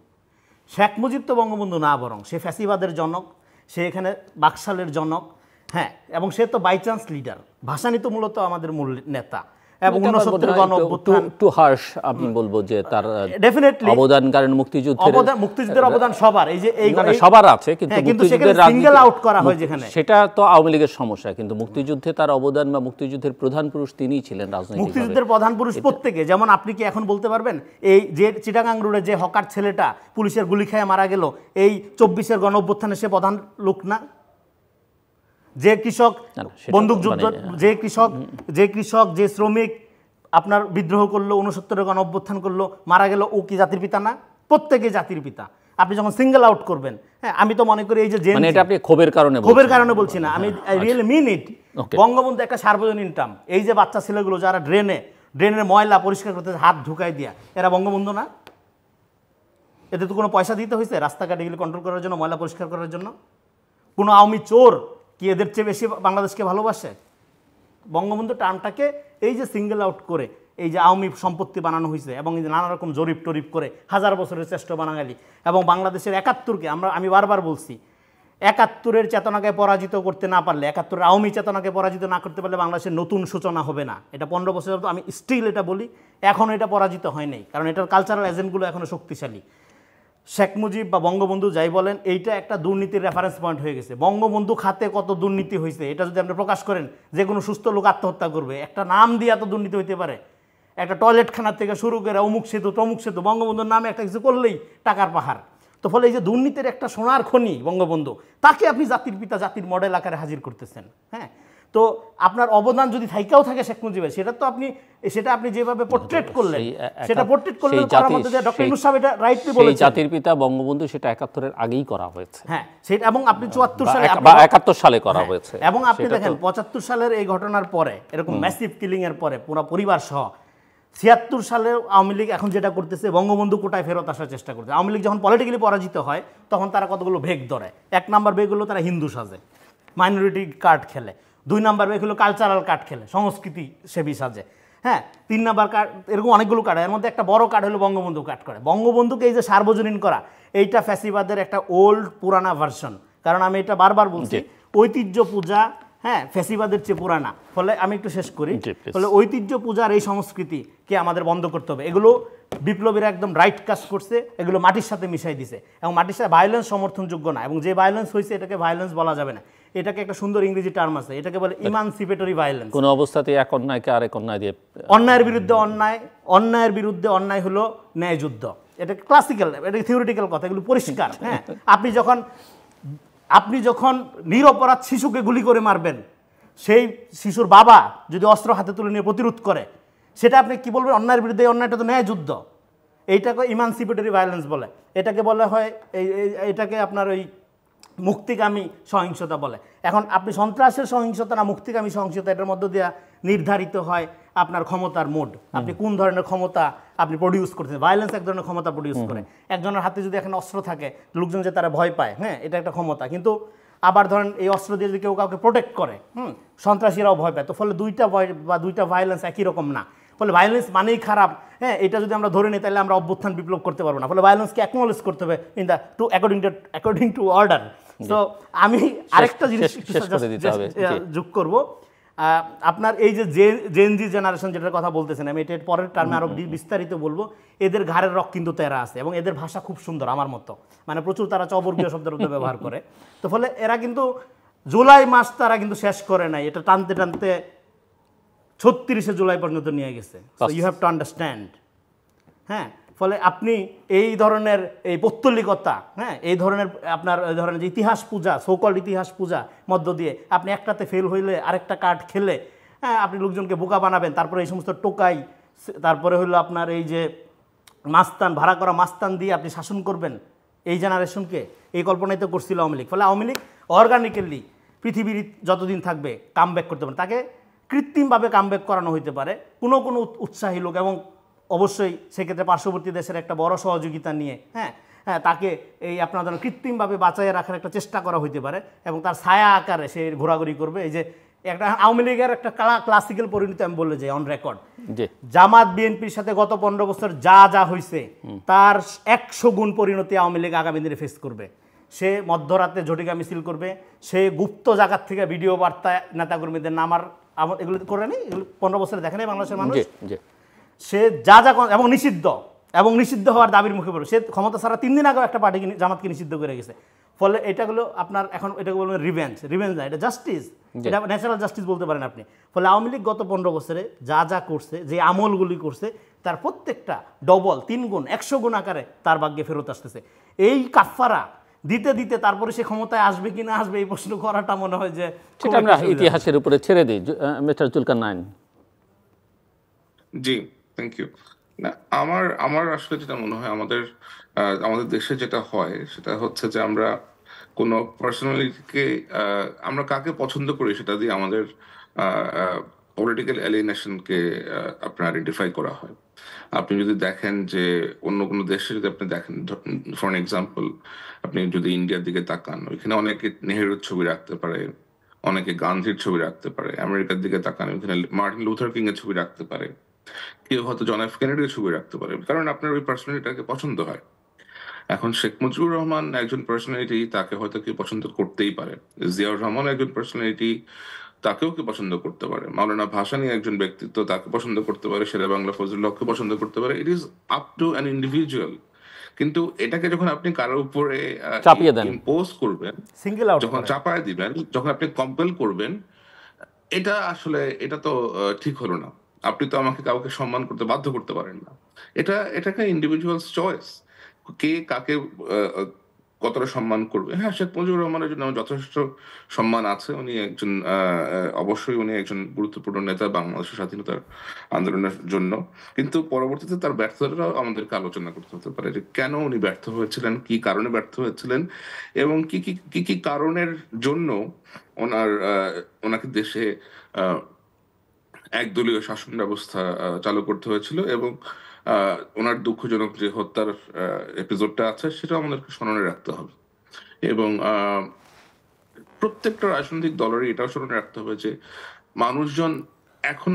শেখ মুজিব তো বঙ্গবন্ধু না, বরং সে ফ্যাসিবাদের জনক, সে এখানে বাকশালের জনক, হ্যাঁ, এবং সে তো বাই চান্স লিডার। ভাসানী তো মূলত আমাদের মূল নেতা, এবং 69 গণঅভ্যুত্থান টু হার্শ আমি বলবো যে তার ডেফিনেটলি অবদান, কারণ মুক্তিযুদ্ধের অবদান সবার, এই যে এই সবার আছে, কিন্তু মুক্তিযুদ্ধের সিঙ্গেল আউট করা হয় যেখানে, সেটা তো আওয়ামী লীগের সমস্যা। কিন্তু মুক্তিযুদ্ধে তার অবদান বা মুক্তিযুদ্ধের প্রধান পুরুষ তিনিই ছিলেন রাজনৈতিক মুক্তিযুদ্ধের প্রধান পুরুষ প্রত্যেকে। যেমন আপনি কি এখন বলতে পারবেন এই যে চিটাগাং রোডে যে হকার ছেলেটা পুলিশের গুলি খেয়ে মারা গেল, এই 24-এর গণঅভ্যুত্থানে সে প্রধান লোক না? যে কৃষক বন্দুকযুদ্ধ, যে কৃষক, যে শ্রমিক আপনার বিদ্রোহ করলো, 69-এর গণ অভ্যুত্থান করলো, মারা গেল, ও কি জাতির পিতা না? প্রত্যেকেই জাতির পিতা। আপনি যখন সিঙ্গেল আউট করবেন, হ্যাঁ, আমি তো মনে করি এই যে মানে এটা আপনি ক্ষোভের কারণে বলছি না, আমি রিয়েলি মিন ইট। বঙ্গবন্ধু একটা সার্বজনীন টার্ম। এই যে বাচ্চা ছেলেগুলো যারা ড্রেনের ময়লা পরিষ্কার করতে হাত ঢুকাই দিয়া, এরা বঙ্গবন্ধু না? এতে তো কোনো পয়সা দিতে হয়েছে রাস্তাঘাটে এগুলো কন্ট্রোল করার জন্য, ময়লা পরিষ্কার করার জন্য? কোনো আওয়ামী চোর কি এদের চেয়ে বেশি বাংলাদেশকে ভালোবাসে? বঙ্গবন্ধু টার্মটাকে এই যে সিঙ্গেল আউট করে এই যে আওয়ামী সম্পত্তি বানানো হয়েছে এবং এই যে নানা রকম জরিপ টরিপ করে হাজার বছরের শ্রেষ্ঠ বাঙালি এবং বাংলাদেশের ৭১কে আমি বারবার বলছি, ৭১-এর চেতনাকে পরাজিত করতে না পারলে, ৭১-এর আওয়ামী চেতনাকে পরাজিত না করতে পারলে বাংলাদেশের নতুন সূচনা হবে না। এটা 15 বছর আমি স্টিল এটা বলি, এখনও এটা পরাজিত হয় নাই, কারণ এটার কালচারাল এজেন্টগুলো এখনও শক্তিশালী। শেখ মুজিব বা বঙ্গবন্ধু যাই বলেন, এইটা একটা দুর্নীতির রেফারেন্স পয়েন্ট হয়ে গেছে। বঙ্গবন্ধু খাতে কত দুর্নীতি হয়েছে এটা যদি আপনি প্রকাশ করেন, যে কোনো সুস্থ লোক আত্মহত্যা করবে। একটা নাম দিয়ে এত দুর্নীতি হইতে পারে? একটা টয়লেটখানার থেকে শুরু করে অমুক সেতু তমুক সেতু, বঙ্গবন্ধুর নামে একটা কিছু করলেই টাকার পাহাড়। তো ফলে এই যে দুর্নীতির একটা সোনার খনি বঙ্গবন্ধু, তাকে আপনি জাতির পিতা, জাতির মডেল আকারে হাজির করতেছেন। হ্যাঁ, তো আপনার অবদান যদি থাইকাও থাকে শেখ মুজিবের, সেটা আপনি যেভাবে পোর্ট্রেট করলেন, সেটা পোর্ট্রেট করলেন করার মধ্যে যে ডক্টর ইউনূস সাহেব এটা রাইটলি বলেছেন, জাতির পিতা বঙ্গবন্ধু, সেটা ৭১-এর আগেই করা হয়েছে। হ্যাঁ, সেটা এবং আপনি ৭৪ সালে বা ৭১ সালে করা হয়েছে। এবং আপনি দেখেন ৭৫ সালের এই ঘটনার পরে, এরকম ম্যাসিভ কিলিং এর পরে পুরো পরিবার সহ ৭৬ সালে আওয়ামী লীগ এখন যেটা করতেছে, বঙ্গবন্ধু কোটায় ফেরত আসার চেষ্টা করছে। আওয়ামী লীগ যখন পলিটিক্যালি পরাজিত হয়, তখন তারা কতগুলো ভেগ ধরে। ১ নাম্বার ভেগ হলো তারা হিন্দু সাজে, মাইনরিটি কার্ড খেলে। ২ নাম্বার ভেগ হলো কালচারাল কার্ড খেলে, সংস্কৃতি সেবী সাজে। হ্যাঁ, ৩ নাম্বার কার্ড, এরকম অনেকগুলো কার্ড, এর মধ্যে একটা বড় কার্ড হলো বঙ্গবন্ধু কার্ড করে। বঙ্গবন্ধুকে এই যে সার্বজনীন করা, এইটা ফ্যাসিবাদের একটা ওল্ড পুরানা ভার্সন। কারণ আমি এটা বারবার বলছি, ঐতিহ্য পূজা, হ্যাঁ, ফ্যাসিবাদের চেয়ে পুরানা। ফলে আমি একটু শেষ করি, ফলে ঐতিহ্য পূজার এই সংস্কৃতিকে আমাদের বন্ধ করতে হবে। এগুলো বিপ্লবীরা একদম রাইট কাজ করছে, এগুলো মাটির সাথে মিশাই দিছে এবং মাটির সাথে ভায়োলেন্স সমর্থনযোগ্য না, এবং যে ভায়োলেন্স হয়েছে এটাকে ভায়োলেন্স বলা যাবে না। এটাকে একটা সুন্দর ইংরেজি টার্ম আছে, এটাকে বলে ইমানসিপেটরি ভায়োলেন্স। কোনো অবস্থাতেই এক অন্যায়কে আরেক অন্যায় দিয়ে, অন্যায়ের বিরুদ্ধে অন্যায়, অন্যায়ের বিরুদ্ধে অন্যায় হলো ন্যায়যুদ্ধ। এটা ক্লাসিক্যাল, এটা থিওরিটিক্যাল কথা, এগুলো পরিষ্কার। হ্যাঁ, আপনি যখন নিরপরাধ শিশুকে গুলি করে মারবেন, সেই শিশুর বাবা যদি অস্ত্র হাতে তুলে নিয়ে প্রতিরোধ করে, সেটা আপনি কি বলবেন? অন্যায়ের বিরুদ্ধে অন্যায়টা তো ন্যায় যুদ্ধ। এইটাকে ইমানসিপেটরি ভায়োলেন্স বলে। এটাকে বলা হয় এটাকে আপনার ওই মুক্তিকামী সহিংসতা বলে। এখন আপনি সন্ত্রাসের সহিংসতা না মুক্তিকামী সহিংসতা, এটার মধ্য দিয়ে নির্ধারিত হয় আপনার ক্ষমতার মোড, আপনি কোন ধরনের ক্ষমতা আপনি প্রডিউস করতেছেন। ভায়োলেন্স এক ধরনের ক্ষমতা প্রডিউস করে। একজনের হাতে যদি এখন অস্ত্র থাকে, লোকজন যে তারা ভয় পায়, হ্যাঁ, এটা একটা ক্ষমতা। কিন্তু আবার ধরেন এই অস্ত্র দিয়ে যদি কেউ কাউকে প্রোটেক্ট করে, সন্ত্রাসীরাও ভয় পায়। তো ফলে দুইটা ভায়োলেন্স একই রকম না। ফলে ভায়োলেন্স মানেই খারাপ, হ্যাঁ, এটা যদি আমরা ধরে নিই তাহলে আমরা অভ্যুত্থান বিপ্লব করতে পারবো না। ফলে ভায়োলেন্সকে অ্যাকনোলেজ করতে হবে অ্যাকর্ডিং টু অর্ডার। তো আমি আরেকটা জিনিস যোগ করব, আপনার এই যে জেনজি জেনারেশন যেটার কথা বলতেছেন, আমি এটা পরের টার্মে আরো বিস্তারিত বলবো। এদের ঘাড়ের রক কিন্তু তেরা আছে এবং এদের ভাষা খুব সুন্দর আমার মতো, মানে প্রচুর তারা চবর্গীয় শব্দের মধ্যে ব্যবহার করে। তো ফলে এরা কিন্তু জুলাই মাস তারা কিন্তু শেষ করে নাই, এটা টানতে টানতে ৩৬শে জুলাই পর্যন্ত নিয়ে গেছে। You have to understand. হ্যাঁ, ফলে আপনি এই ধরনের এই পৌত্তলিকতা, হ্যাঁ, এই ধরনের আপনার এই ধরনের যে ইতিহাস পূজা, সোকল্ড ইতিহাস পূজা মধ্য দিয়ে আপনি একটাতে ফেল হইলে আরেকটা কার্ড খেলে, হ্যাঁ, আপনি লোকজনকে বোকা বানাবেন। তারপরে এই সমস্ত টোকাই, তারপরে হলো আপনার এই যে মাস্তান, ভাড়া করা মাস্তান দিয়ে আপনি শাসন করবেন এই জেনারেশনকে, এই কল্পনাই তো করছিল আওয়ামী লীগ। ফলে আওয়ামী লীগ অর্গানিক্যালি পৃথিবীর যতদিন থাকবে কামব্যাক করতে পারে, তাকে কৃত্রিমভাবে কামব্যাক করানো হইতে পারে কোনো উৎসাহী লোক, এবং অবশ্যই সেক্ষেত্রে পার্শ্ববর্তী দেশের একটা বড় সহযোগিতা নিয়ে, হ্যাঁ, তাকে এই আপনার ধরেন কৃত্রিমভাবে বাঁচাইয়ে রাখার একটা চেষ্টা করা হইতে পারে এবং তার ছায়া আকারে সে ঘোরাঘুরি করবে। এই যে একটা আওয়ামী লীগের একটা ক্লাসিক্যাল পরিণতি আমি বলে যাই অন রেকর্ড, জামাত বিএনপির সাথে গত 15 বছর যা হয়েছে তার 100 গুণ পরিণতি আওয়ামী লীগ আগামী দিনে ফেস করবে। সে মধ্যরাতে ঝটিকা মিছিল করবে, সে গুপ্ত জায়গার থেকে ভিডিও বার্তা নেতাকর্মীদের নামার, এগুলো করে নেই, এগুলো 15 বছরে দেখে নেই বাংলাদেশের মানুষ। সে যা এবং নিষিদ্ধ হওয়ার দাবির মুখে পড়বে। সে ক্ষমতা ছাড়া 3 দিন আগেও একটা পার্টিকে জামাতকে নিষিদ্ধ করে গেছে। ফলে এটা হলো আপনার এখন এটাকে বলবেন রিভেঞ্জ না, এটা জাস্টিস, এটা ন্যাচারাল জাস্টিস বলতে পারেন আপনি। ফলে আওয়ামী লীগ গত 15 বছরে যা করছে, যে আমলগুলি করছে, তার প্রত্যেকটা ডবল 3 গুণ 100 গুণ আকারে তার ভাগ্যে ফেরত আসতেছে। এই কাফফারা দিতে দিতে তারপরে সে ক্ষমতায় আসবে কি না আসবে এই প্রশ্ন করাটা মনে হয় যে সেটা আমরা ইতিহাসের উপরে ছেড়ে দিই। মিস্টার জুলকারনাইন। জি, থ্যাংক ইউ। না, আমার আমার আসলে যেটা মনে হয়, আমাদের দেশে যেটা হয় সেটা হচ্ছে যে আমরা কোনো পার্সোনালিটিকে, আমরা কাকে পছন্দ করি সেটা দিয়ে আমাদের পলিটিক্যাল এলিয়েনেশনকে আপনার আইডেন্টিফাই করা হয়। আপনি যদি দেখেন যে অন্য কোনো দেশে যদি আপনি দেখেন, ফর এক্সাম্পল আপনি যদি ইন্ডিয়ার দিকে তাকান, ওইখানে অনেকে নেহেরুর ছবি রাখতে পারে, অনেকে গান্ধীর ছবি রাখতে পারে। আমেরিকার দিকে তাকান, ওইখানে মার্টিন লুথার কিং এর ছবি রাখতে পারে, কেউ হয়তো জন এফ কেনেডির ছবি রাখতে পারে, কারণ আপনার ওই পার্সোনালিটিটাকে পছন্দ হয়। এখন শেখ মুজিবুর রহমান একজন পার্সোনালিটি, তাকে হয়তো কেউ পছন্দ করতেই পারে। জিয়াউর রহমান একজন পার্সোনালিটি, তাকেও কেউ পছন্দ করতে পারে। মাওলানা ভাসানী একজন ব্যক্তিত্ব, তাকে পছন্দ করতে পারে। শেরে বাংলা ফজলুল হককে পছন্দ করতে পারে। It is up to an individual. কিন্তু এটাকে যখন আপনি কারোর উপরে চাপিয়ে দেন। ইম্পোজ করবেন, সিঙ্গেল আউট যখন করেন। চাপায় দিবেন, যখন আপনি কম্পেল করবেন, এটা আসলে এটা তো ঠিক হলো না। আপনি তো আমাকে কাউকে সম্মান করতে বাধ্য করতে পারেন না। এটাকে ইন্ডিভিজুয়ালস চয়েস, কে কাকে কতটা সম্মান করবে। হ্যাঁ, শেখ মুজিবুর রহমানের জন্য আমার যথেষ্ট সম্মান আছে। উনি একজন অবশ্যই উনি একজন গুরুত্বপূর্ণ নেতা বাংলাদেশের স্বাধীনতার আন্দোলনের জন্য। কিন্তু পরবর্তীতে তার ব্যর্থতাটাও আমাদেরকে আলোচনা করতে হতে পারে, যে কেন উনি ব্যর্থ হয়েছিলেন, কি কারণে ব্যর্থ হয়েছিলেন, এবং কি কারণের জন্য ওনার ওনাকে দেশে আহ, একদলীয় শাসন ব্যবস্থা চালু করতে হয়েছিল, এবং ওনার দুঃখজনক যে হত্যার এপিসোডটা আছে সেটা আমাদেরকে স্মরণে রাখতে হবে। এবং প্রত্যেকটা রাজনৈতিক দলেরই এটাও স্মরণে রাখতে হবে যে মানুষজন এখন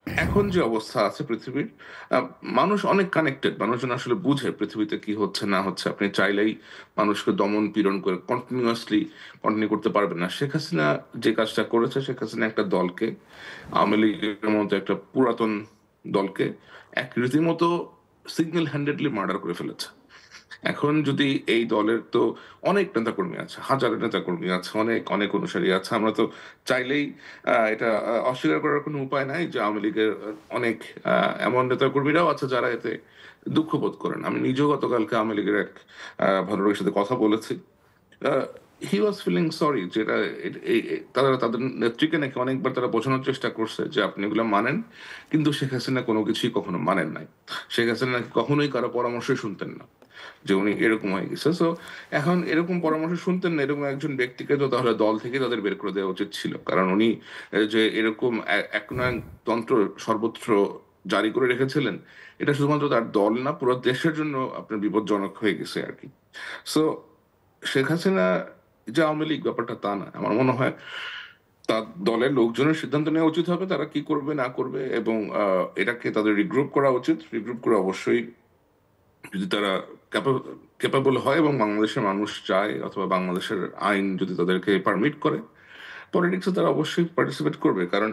এখন যে অবস্থা আছে পৃথিবীর, আহ, মানুষ অনেক কানেক্টেড। মানুষজন আসলে বুঝে পৃথিবীতে কি হচ্ছে না হচ্ছে। আপনি চাইলেই মানুষকে দমন পীড়ন করে কন্টিনিউ করতে পারবেন না। শেখ হাসিনা যে কাজটা করেছে, শেখ হাসিনা একটা দলকে, আওয়ামী লীগের মতো একটা পুরাতন দলকে এক রীতিমতো সিঙ্গেল হ্যান্ডেডলি মার্ডার করে ফেলেছে। এখন যদি এই দলের তো অনেক নেতাকর্মী আছে, হাজার নেতাকর্মী আছে, অনেক অনেক অনুসারী আছে। আমরা তো চাইলেই এটা অস্বীকার করার কোনো উপায় নাই যে আওয়ামী লীগের অনেক এমন নেতাকর্মীরাও আছে যারা এতে দুঃখ বোধ করেন। আমি নিজেও গতকালকে আওয়ামী লীগের এক ভদ্রলোকের সাথে কথা বলেছি। হি ওয়াজ ফিলিং সরি, যেটা তারা তাদের নেত্রীকে নাকি অনেকবার তারা বোঝানোর চেষ্টা করছে যে আপনি এগুলো মানেন, কিন্তু শেখ হাসিনা কোনো কিছুই কখনো মানেন নাই। শেখ হাসিনা নাকি কখনোই কারো পরামর্শই শুনতেন না, যে উনি এরকম হয়ে গেছে। সো এখন এরকম পরামর্শ শুনতেন না এরকম একজন ব্যক্তিকে তো তাহলে দল থেকে তাদের বের করে দেওয়া উচিত ছিল, কারণ উনি যে এরকম একনায়কতন্ত্র সর্বত্র জারি করে রেখেছিলেন, এটা শুধুমাত্র তার দল না, পুরো দেশের জন্য আপনার বিপজ্জনক হয়ে গেছে আর কি। সো শেখ হাসিনা যে আওয়ামী লীগ ব্যাপারটা তা না। আমার মনে হয় তার দলের লোকজনের সিদ্ধান্ত নেওয়া উচিত হবে তারা কি করবে না করবে, এবং এটাকে তাদের রিগ্রুপ করা উচিত। রিগ্রুপ করে অবশ্যই, যদি তারা ক্যাপাবল হয় এবং বাংলাদেশের মানুষ চায়, অথবা বাংলাদেশের আইন যদি তাদেরকে পারমিট করে, পলিটিক্সে তারা অবশ্যই পার্টিসিপেট করবে। কারণ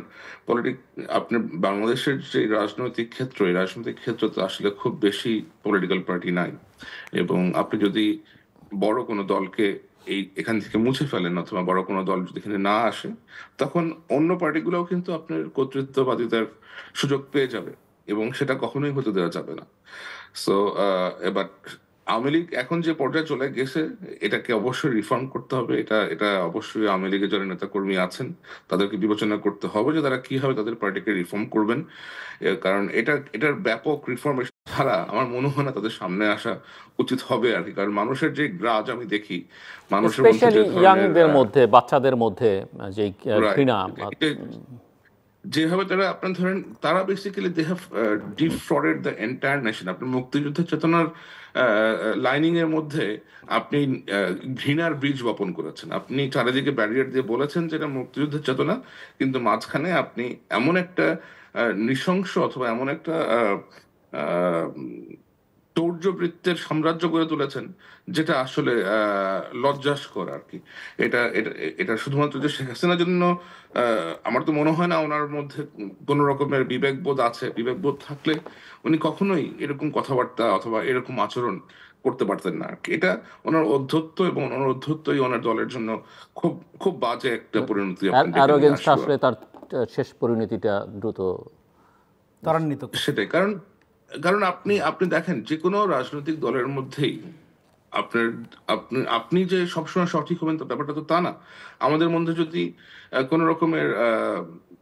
পলিটিক আপনি বাংলাদেশের যে রাজনৈতিক ক্ষেত্র, এই রাজনৈতিক ক্ষেত্র তো আসলে খুব বেশি পলিটিক্যাল পার্টি নাই। এবং আপনি যদি বড় কোনো দলকে এখান থেকে মুছে ফেলেন, অথবা বড় কোনো দল যদি এখানে না আসে, তখন অন্য পার্টিগুলোও কিন্তু আপনার কর্তৃত্ববাদিতার সুযোগ পেয়ে যাবে, এবং সেটা কখনোই হতে দেওয়া যাবে না। সো এবার আওয়ামী লীগ এখন যে পর্যায়ে চলে গেছে, এটাকে অবশ্যই রিফর্ম করতে হবে। এটা এটা অবশ্যই আওয়ামী লীগের যারা নেতা কর্মী আছেন তাদেরকে বিবেচনা করতে হবে যে তারা কিভাবে তাদের পার্টিকে রিফর্ম করবেন। কারণ এটার ব্যাপক রিফর্ম ছাড়া আমার মনে হয় না তাদের সামনে আসা উচিত হবে আর কি। কারণ মানুষের যে গ্রাজ আমি দেখি, মানুষের মধ্যে স্পেশালি যে ধরনের ইয়াংদের মধ্যে, বাচ্চাদের মধ্যে যে রাইট, ঘৃণা। যেভাবে তারা আপনার ধরেন, তারা basically they have defrauded the entire nation. আপনি মুক্তিযুদ্ধের চেতনার লাইনিং এর মধ্যে আপনি ঘৃণার বীজ বপন করেছেন। আপনি চারিদিকে ব্যারিয়ার দিয়ে বলেছেন যে এটা মুক্তিযুদ্ধের চেতনা, কিন্তু মাঝখানে আপনি এমন একটা নৃশংস, অথবা এমন একটা শৌর্যবৃত্তের সাম্রাজ্য গড়ে তুলেছেন, যেটা আসলে লজ্জাস্কর আর কি। এটা এটা এটা শুধুমাত্র যে শেখ হাসিনার জন্য, আমার তো মনে হয় না ওনার মধ্যে কোন রকমের বিবেকবোধ আছে। বিবেকবোধ থাকলে উনি কখনোই এরকম কথাবার্তা অথবা এরকম আচরণ করতে পারতেন না আর কি। এটা ওনার অধ্যত্ব, এবং ওনার অধ্যত্বই ওনার দলের জন্য খুব খুব বাজে একটা পরিণতি আপনি ডেকে নিয়ে অ্যারোগেন্স আসলো। আসলে তার শেষ পরিণতিটা দ্রুত। ত্বরান্বিত করছে। সেটাই, কারণ কারণ আপনি আপনি দেখেন যে কোনো রাজনৈতিক দলের মধ্যেই আপনার আপনি আপনি যে সবসময় সঠিক হবেন তো ব্যাপারটা তো তা না। আমাদের মধ্যে যদি কোনো রকমের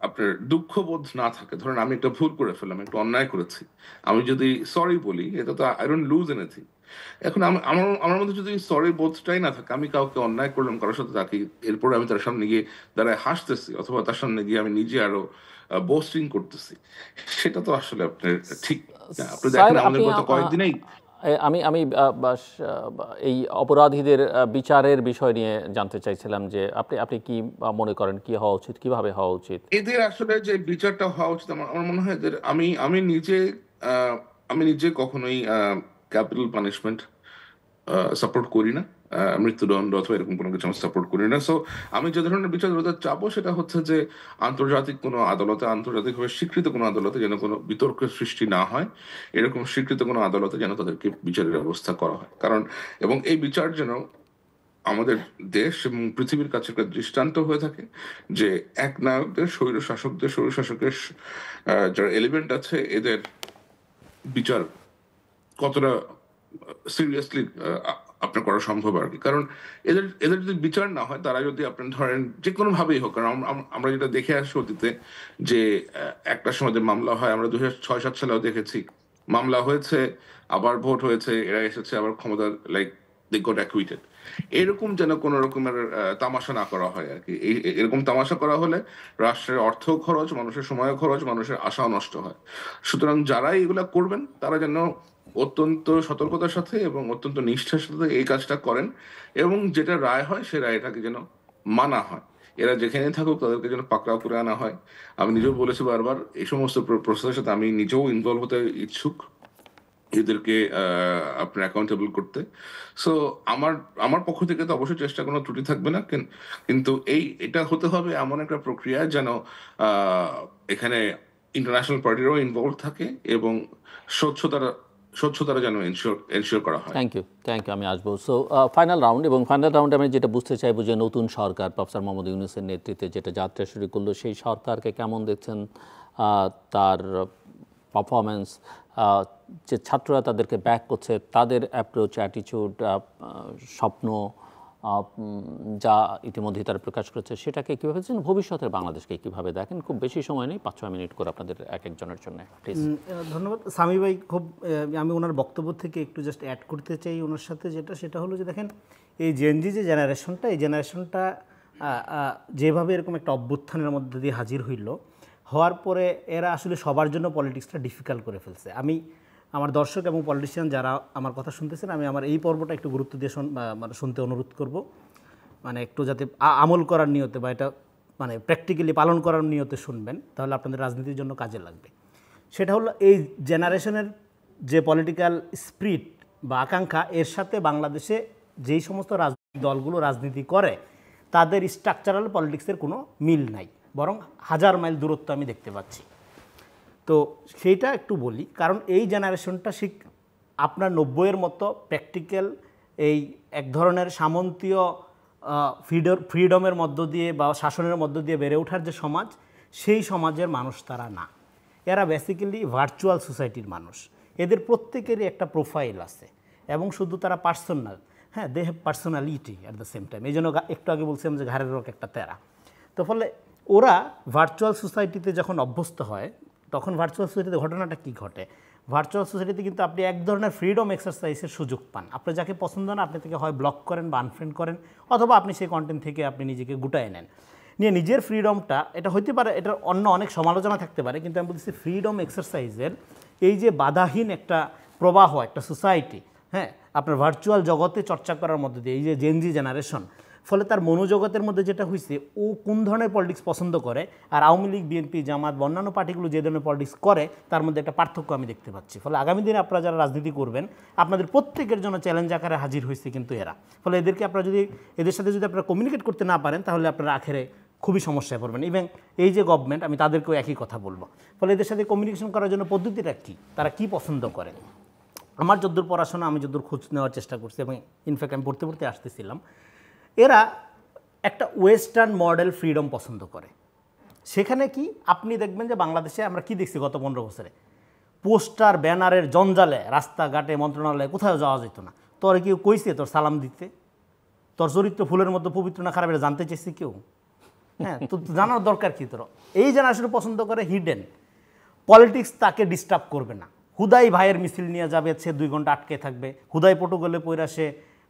আপনার দুঃখবোধ না থাকে, ধরেন আমি একটা ভুল করে ফেললাম, একটু অন্যায় করেছি, আমি যদি সরি বলি, এটা তো আই ডোন্ট লুজ এনিথিং। এখন আমার আমার মধ্যে যদি সরি বোধটাই না থাকে, আমি কাউকে অন্যায় করলাম কারোর সাথে, তাকে এরপরে আমি তার সামনে গিয়ে দাঁড়ায় হাসতেছি, অথবা তার সামনে গিয়ে আমি নিজে আরো বোস্টিং করতেছি, সেটা তো আসলে আপনার ঠিক না। আপনি স্যার দেখেন আমাদের আপনি গত কয়েকদিনেই আমি আমি এই অপরাধীদের বিচারের বিষয় নিয়ে জানতে চাইছিলাম যে আপনি আপনি কি মনে করেন কি হওয়া উচিত, কিভাবে হওয়া উচিত? এদের আসলে যে বিচারটা হওয়া উচিত, আমার আমার মনে হয় এদের, আমি নিজে আহ, আমি নিজে কখনোই ক্যাপিটাল পানিশমেন্ট সাপোর্ট করি না। মৃত্যুদণ্ড অথবা এরকম কোনো কিছু আমি সাপোর্ট করি না। সো আমি যে ধরনের বিচার ব্যবস্থা চাবো সেটা হচ্ছে যে আন্তর্জাতিক কোনো আদালতে, আন্তর্জাতিকভাবে স্বীকৃত কোনো আদালতে যেন কোনো বিতর্কের সৃষ্টি না হয়, এরকম স্বীকৃত কোনো আদালতে যেন তাদেরকে বিচারের ব্যবস্থা করা হয়। কারণ এবং এই বিচার যেন আমাদের দেশ এবং পৃথিবীর কাছে একটা দৃষ্টান্ত হয়ে থাকে যে একনায়কদের, স্বৈর শাসকের যারা এলিমেন্ট আছে, এদের বিচার কতটা সিরিয়াসলি আপনার করা সম্ভব আর কি। কারণ এদের এদের যদি বিচার না হয়, তারা যদি আপনি ধরেন যে কোনো ভাবেই হোক, কারণ আমরা যেটা দেখে আসছি অতীতে যে একটা সময় যে মামলা হয়, আমরা 2006-7 সালেও দেখেছি মামলা হয়েছে, আবার ভোট হয়েছে, এরা এসেছে আবার ক্ষমতা, লাইক দে গট অ্যাকুইটেড। এরকম যেন কোনো রকমের তামাশা না করা হয় আর কি। এরকম তামাশা করা হলে রাষ্ট্রের অর্থ খরচ, মানুষের সময় খরচ, মানুষের আশাও নষ্ট হয়। সুতরাং যারাই এগুলা করবেন তারা যেন অত্যন্ত সতর্কতার সাথে এবং অত্যন্ত নিষ্ঠার সাথে এই কাজটা করেন, এবং যেটা রায় হয় সে রায়টাকে যেন মানা হয়। এরা যেখানে থাকুক তাদেরকে যেন পাকড়াও করে আনা হয়। আমি নিজেও বলেছি বারবার, এই সমস্ত প্রসেসের সাথে আমি নিজেও ইনভলভ হতে ইচ্ছুক, এদেরকে আপনার অ্যাকাউন্টেবল করতে। সো আমার আমার পক্ষ থেকে তো অবশ্যই চেষ্টা, কোনো ত্রুটি থাকবে না, কিন্তু এটা হতে হবে এমন একটা প্রক্রিয়া যেন এখানে ইন্টারন্যাশনাল পার্টিরাও ইনভলভ থাকে এবং স্বচ্ছতার স্বচ্ছতাটা যেন এনশিওর করা হয়। থ্যাংক ইউ, আমি আসবো। সো ফাইনাল রাউন্ড, এবং ফাইনাল রাউন্ডে আমি যেটা বুঝতে চাইবো যে নতুন সরকার প্রফেসর মোহাম্মদ ইউনূসের নেতৃত্বে যেটা যাত্রা শুরু করলো, সেই সরকারকে কেমন দেখছেন, তার পারফরমেন্স, যে ছাত্ররা তাদেরকে ব্যাক করছে, তাদের অ্যাপ্রোচ, অ্যাটিটিউড, স্বপ্ন যা ইতিমধ্যেই তারা প্রকাশ করেছে, সেটাকে কীভাবে দেখছেন? ভবিষ্যতের বাংলাদেশকে কীভাবে দেখেন? খুব বেশি সময় নেই, 5-6 মিনিট করে আপনাদের এক একজনের জন্য প্লিজ। ধন্যবাদ সামি ভাই। খুব আমি ওনার বক্তব্য থেকে একটু জাস্ট অ্যাড করতে চাই ওনার সাথে, সেটা হলো যে দেখেন, এই জেনজি যে জেনারেশনটা, এই জেনারেশনটা যেভাবে এরকম একটা অভ্যুত্থানের মধ্যে দিয়ে হাজির হওয়ার পরে এরা আসলে সবার জন্য পলিটিক্সটা ডিফিকাল্ট করে ফেলছে। আমি আমার দর্শক এবং পলিটিশিয়ান যারা আমার কথা শুনতেছেন, আমি আমার এই পর্বটা একটু গুরুত্ব দিয়ে মানে শুনতে অনুরোধ করব, মানে একটু যাতে আমল করার নিয়তে বা এটা মানে প্র্যাকটিক্যালি পালন করার নিয়তে শুনবেন, তাহলে আপনাদের রাজনীতির জন্য কাজে লাগবে। সেটা হলো এই জেনারেশনের যে পলিটিক্যাল স্পিরিট বা আকাঙ্ক্ষা, এর সাথে বাংলাদেশে যেই সমস্ত রাজনৈতিক দলগুলো রাজনীতি করে তাদের স্ট্রাকচারাল পলিটিক্সের কোনো মিল নাই, বরং 1000 মাইল দূরত্ব আমি দেখতে পাচ্ছি। তো সেইটা একটু বলি, কারণ এই জেনারেশনটা ঠিক আপনার 90-এর মতো প্র্যাকটিক্যাল এই এক ধরনের সামন্তীয় ফ্রিডমের মধ্য দিয়ে বা শাসনের মধ্য দিয়ে বেড়ে ওঠার যে সমাজ, সেই সমাজের মানুষ তারা না। এরা বেসিক্যালি ভার্চুয়াল সোসাইটির মানুষ। এদের প্রত্যেকেরই একটা প্রোফাইল আছে, এবং শুধু তারা পার্সোনাল, হ্যাঁ, they have personality at the same time. এই জন্য একটু আগে বলছিলাম যে ঘাড়ের রোগ একটা তেরা। তো ফলে ওরা ভার্চুয়াল সোসাইটিতে যখন অভ্যস্ত হয়, তখন ভার্চুয়াল সোসাইটিতে ঘটনাটা কী ঘটে? ভার্চুয়াল সোসাইটিতে কিন্তু আপনি এক ধরনের ফ্রিডম এক্সারসাইজের সুযোগ পান। আপনার যাকে পছন্দ না, আপনি থেকে হয় ব্লক করেন বা আনফ্রেন্ড করেন, অথবা আপনি সেই কন্টেন্ট থেকে আপনি নিজেকে গুটায় নেন, নিয়ে নিজের ফ্রিডমটা, এটা হইতে পারে, এটার অন্য অনেক সমালোচনা থাকতে পারে, কিন্তু আমি বলছি ফ্রিডম এক্সারসাইজের এই যে বাধাহীন একটা প্রবাহ, একটা সোসাইটি, হ্যাঁ, আপনার ভার্চুয়াল জগতে চর্চা করার মধ্যে দিয়ে এই যে জেনজি জেনারেশন, ফলে তার মনোজগতের মধ্যে যেটা হয়েছে, ও কোন ধরনের পলিটিক্স পছন্দ করে, আর আওয়ামী লীগ, বিএনপি, জামাত বা অন্যান্য পার্টিগুলো যে ধরনের পলিটিক্স করে, তার মধ্যে একটা পার্থক্য আমি দেখতে পাচ্ছি। ফলে আগামী দিনে আপনারা যারা রাজনীতি করবেন, আপনাদের প্রত্যেকের জন্য চ্যালেঞ্জ আকারে হাজির হয়েছে কিন্তু এরা। ফলে এদেরকে আপনারা যদি, এদের সাথে যদি আপনারা কমিউনিকেট করতে না পারেন, তাহলে আপনারা আখেরে খুবই সমস্যায় পড়বেন। ইভেন এই যে গভর্নমেন্ট, আমি তাদেরকেও একই কথা বলবো। ফলে এদের সাথে কমিউনিকেশন করার জন্য পদ্ধতিটা কী, তারা কী পছন্দ করে। আমার যদ্দূর পড়াশোনা, আমি যদ্দূর খোঁজ নেওয়ার চেষ্টা করছি, এবং ইনফ্যাক্ট আমি পড়তে পড়তে আসতেছিলাম, এরা একটা ওয়েস্টার্ন মডেল ফ্রিডম পছন্দ করে। সেখানে কি আপনি দেখবেন যে বাংলাদেশে আমরা কি দেখছি গত 15 বছরে, পোস্টার ব্যানারের জঞ্জালে রাস্তাঘাটে, মন্ত্রণালয়ে কোথাও যাওয়া যেত না। তোর কেউ কইছে তোর সালাম দিতে? তোর চরিত্র ফুলের মধ্যে পবিত্র না খারাপ এটা জানতে চাইছে কেউ? হ্যাঁ, তো জানার দরকার কি তোর? এই জেনারেশন পছন্দ করে হিডেন পলিটিক্স, তাকে ডিস্টার্ব করবে না। হুদাই ভাইয়ের মিছিল নিয়ে যাবে, সে 2 ঘন্টা আটকে থাকবে, হুদাই প্রোটোকলে পইরা সে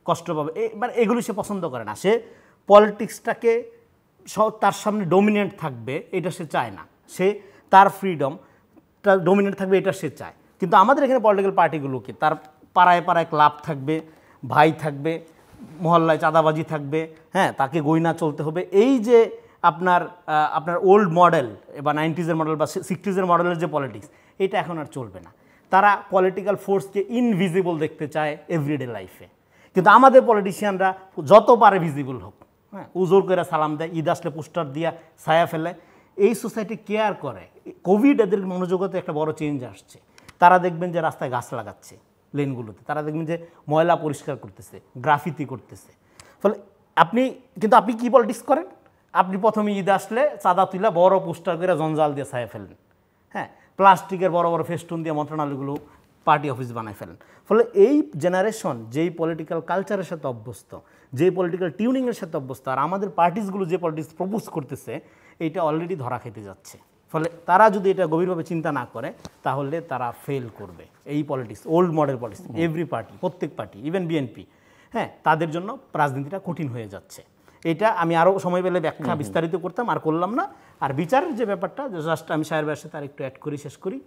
কষ্ট পাবে, মানে এগুলি সে পছন্দ করে না। সে পলিটিক্সটাকে তার সামনে ডমিনেন্ট থাকবে এটা সে চায় না। সে তার ফ্রিডমটা ডমিনেন্ট থাকবে এটা সে চায়। কিন্তু আমাদের এখানে পলিটিক্যাল পার্টিগুলোকে তার পাড়ায় পাড়ায় ক্লাব থাকবে, ভাই থাকবে, মহল্লায় চাঁদাবাজি থাকবে, হ্যাঁ, তাকে গয়না চলতে হবে। এই যে আপনার ওল্ড মডেল বা 90s মডেল বা 60s মডেলের যে পলিটিক্স, এটা এখন আর চলবে না। তারা পলিটিক্যাল ফোর্সকে ইনভিজিবল দেখতে চায় এভরিডে লাইফে। কিন্তু আমাদের পলিটিশিয়ানরা যত পারে ভিজিবল হোক, হ্যাঁ, উজোর করে সালাম দেয়, ঈদ আসলে পোস্টার দিয়া ছায়া ফেলে। এই সোসাইটি কেয়ার করে। কোভিড এদের মনোজগতে একটা বড় চেঞ্জ আসছে। তারা দেখবেন যে রাস্তায় গাছ লাগাচ্ছে লেনগুলোতে, তারা দেখবেন যে ময়লা পরিষ্কার করতেছে, গ্রাফিতি করতেছে। ফলে আপনি কি পলিটিক্স করেন? আপনি প্রথমে ঈদ আসলে চাঁদা তুলা বড় পোস্টার করে জঞ্জাল দিয়ে ছায়া ফেলেন, হ্যাঁ, প্লাস্টিকের বড় বড় ফেস্টুন দিয়ে মন্ত্রণালয়গুলো পার্টি অফিস বানায় ফেলেন। ফলে এই জেনারেশন যেই পলিটিক্যাল কালচারের সাথে অভ্যস্ত, যেই পলিটিক্যাল টিউনিংয়ের সাথে অভ্যস্ত, আর আমাদের পার্টিসগুলো যে পলিটিক্স প্রপোজ করতেছে, এইটা অলরেডি ধরা খেতে যাচ্ছে। ফলে তারা যদি এটা গভীরভাবে চিন্তা না করে তাহলে তারা ফেল করবে। এই politics, old model politics, every party, প্রত্যেক পার্টি, ইভেন বিএনপি, হ্যাঁ, তাদের জন্য রাজনীতিটা কঠিন হয়ে যাচ্ছে। এটা আমি আরও সময় পেলে ব্যাখ্যা বিস্তারিত করতাম, আর করলাম না। আর বিচারের যে ব্যাপারটা, জাস্ট আমি সাহেবের ভাইয়ের সাথে আর একটু অ্যাড করি, শেষ করি।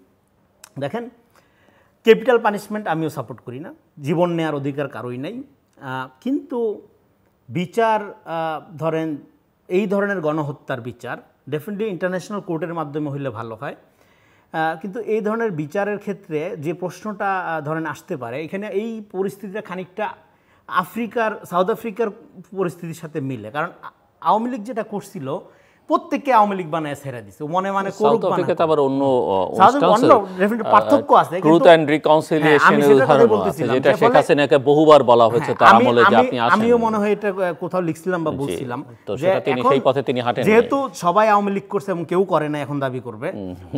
দেখেন, ক্যাপিটাল পানিশমেন্ট আমিও সাপোর্ট করি না, জীবন নেওয়ার অধিকার কারোই নাই। কিন্তু বিচার, ধরেন এই ধরনের গণহত্যার বিচার ডেফিনেটলি ইন্টারন্যাশনাল কোর্টের মাধ্যমে হইলে ভালো হয়। কিন্তু এই ধরনের বিচারের ক্ষেত্রে যে প্রশ্নটা ধরেন আসতে পারে, এখানে এই পরিস্থিতিটা খানিকটা সাউথ আফ্রিকার পরিস্থিতির সাথে মিলে। কারণ আওয়ামী লীগ যেটা করছিল, প্রত্যেককে আওয়ামী লীগ বানায় ছেড়ে দিছে, মনে মানে করুক। আবার অন্য পার্থক্য আছে, ট্রুথ এন্ড রিকনসিলিয়েশনের উদাহরণ আছে, যেটা শেখ হাসিনাকে বহুবার বলা হয়েছে তার আমলে, যে আপনি আসেন। আমিও মনে হয় এটা কোথাও লিখছিলাম বা বলছিলাম যে তিনি সেই পথে তিনি হাঁটেন। যেহেতু সবাই আওয়ামী লীগ করছে এবং কেউ করে না এখন দাবি করবে,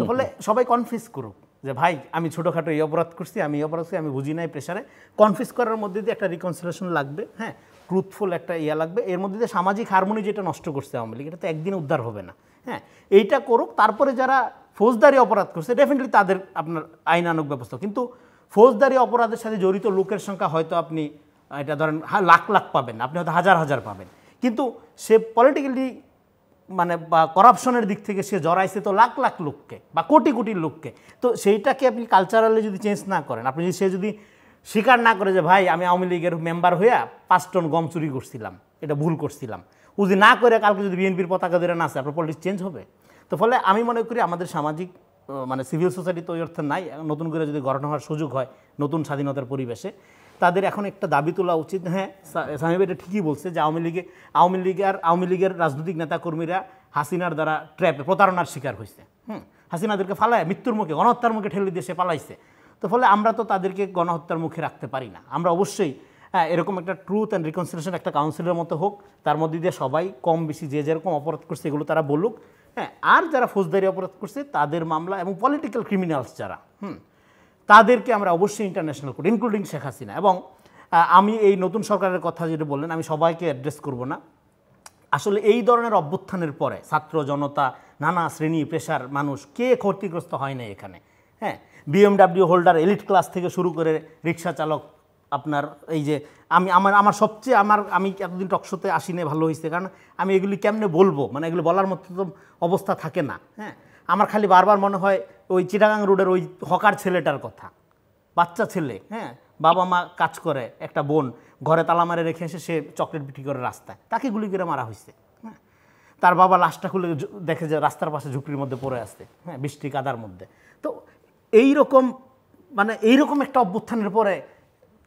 তো বলে সবাই কনফিউজ করুক যে ভাই আমি ছোটোখাটো এই অপরাধ করছি, আমি বুঝি নাই, প্রেশারে কনফিউজ করার মধ্যে দিয়ে একটা রিকনসিলিয়েশন লাগবে, হ্যাঁ, ট্রুথফুল একটা লাগবে। এর মধ্যে দিয়ে সামাজিক হারমোনি যেটা নষ্ট করছে আওয়ামী লীগ, এটা তো একদিনে উদ্ধার হবে না, হ্যাঁ, এইটা করুক। তারপরে যারা ফৌজদারি অপরাধ করছে ডেফিনেটলি তাদের আপনার আইনানুগ ব্যবস্থা। কিন্তু ফৌজদারি অপরাধের সাথে জড়িত লোকের সংখ্যা হয়তো আপনি এটা ধরেন লাখ লাখ পাবেন, আপনি হয়তো হাজার হাজার পাবেন, কিন্তু সে পলিটিক্যালি মানে বা করাপশনের দিক থেকে সে জড়াইছে তো লাখ লাখ লোককে বা কোটি কোটি লোককে। তো সেইটাকে আপনি কালচারালি যদি চেঞ্জ না করেন, আপনি সে যদি স্বীকার না করে যে ভাই আমি আওয়ামী লীগের মেম্বার হইয়া 5 টন গম চুরি করছিলাম, এটা ভুল করছিলাম, ও যদি না করে কালকে যদি বিএনপির পতাকা ধরে না আসে, আপনার পলিটিক্স চেঞ্জ হবে? তো ফলে আমি মনে করি আমাদের সামাজিক মানে সিভিল সোসাইটি তো ওই অর্থে নাই, নতুন করে যদি গঠন হওয়ার সুযোগ হয় নতুন স্বাধীনতার পরিবেশে, তাদের এখন একটা দাবি তোলা উচিত। হ্যাঁ, সামিব এটা ঠিকই বলছে যে আওয়ামী লীগের রাজনৈতিক নেতাকর্মীরা হাসিনার দ্বারা প্রতারণার শিকার হয়েছে। হাসিনাদেরকে ফালায় মৃত্যুর মুখে, গণহত্যার মুখে ঠেলে দিয়ে সে পালাইছে। তো ফলে আমরা তো তাদেরকে গণহত্যার মুখে রাখতে পারি না। আমরা অবশ্যই এরকম একটা ট্রুথ অ্যান্ড রিকনসিলিয়েশন একটা কাউন্সিলের মতো হোক, তার মধ্যে দিয়ে সবাই কম বেশি যে যেরকম অপরাধ করছে এগুলো তারা বলুক, হ্যাঁ, আর যারা ফৌজদারি অপরাধ করছে তাদের মামলা এবং পলিটিক্যাল ক্রিমিনালস যারা, তাদেরকে আমরা অবশ্যই international court, including Sheikh Hasina. এবং আমি এই নতুন সরকারের কথা যেটা বললেন, আমি সবাইকে অ্যাড্রেস করব না। আসলে এই ধরনের অভ্যুত্থানের পরে ছাত্র জনতা, নানা শ্রেণী পেশার মানুষ কে ক্ষতিগ্রস্ত হয় না এখানে, হ্যাঁ, BMW হোল্ডার, এলিট ক্লাস থেকে শুরু করে রিক্সা চালক, আপনার এই যে আমার সবচেয়ে আমি এতদিন টকশোতে আসিনে ভালো হয়েছে, কারণ আমি এগুলি কেমনে বলবো, মানে এগুলো বলার মতো তো অবস্থা থাকে না। হ্যাঁ, আমার খালি বারবার মনে হয় ওই চিটাগাং রোডের ওই হকার ছেলেটার কথা, বাচ্চা ছেলে, হ্যাঁ, বাবা মা কাজ করে, একটা বোন ঘরে তালা মারে রেখে এসে সে চকলেট বিক্রি করে রাস্তায়, তাকে গুলি করে মারা হয়েছে। হ্যাঁ, তার বাবা লাশটা খুলে দেখে যে রাস্তার পাশে ঝুঁকির মধ্যে পড়ে আসছে, হ্যাঁ, বৃষ্টি কাদার মধ্যে। তো এইরকম একটা অভ্যুত্থানের পরে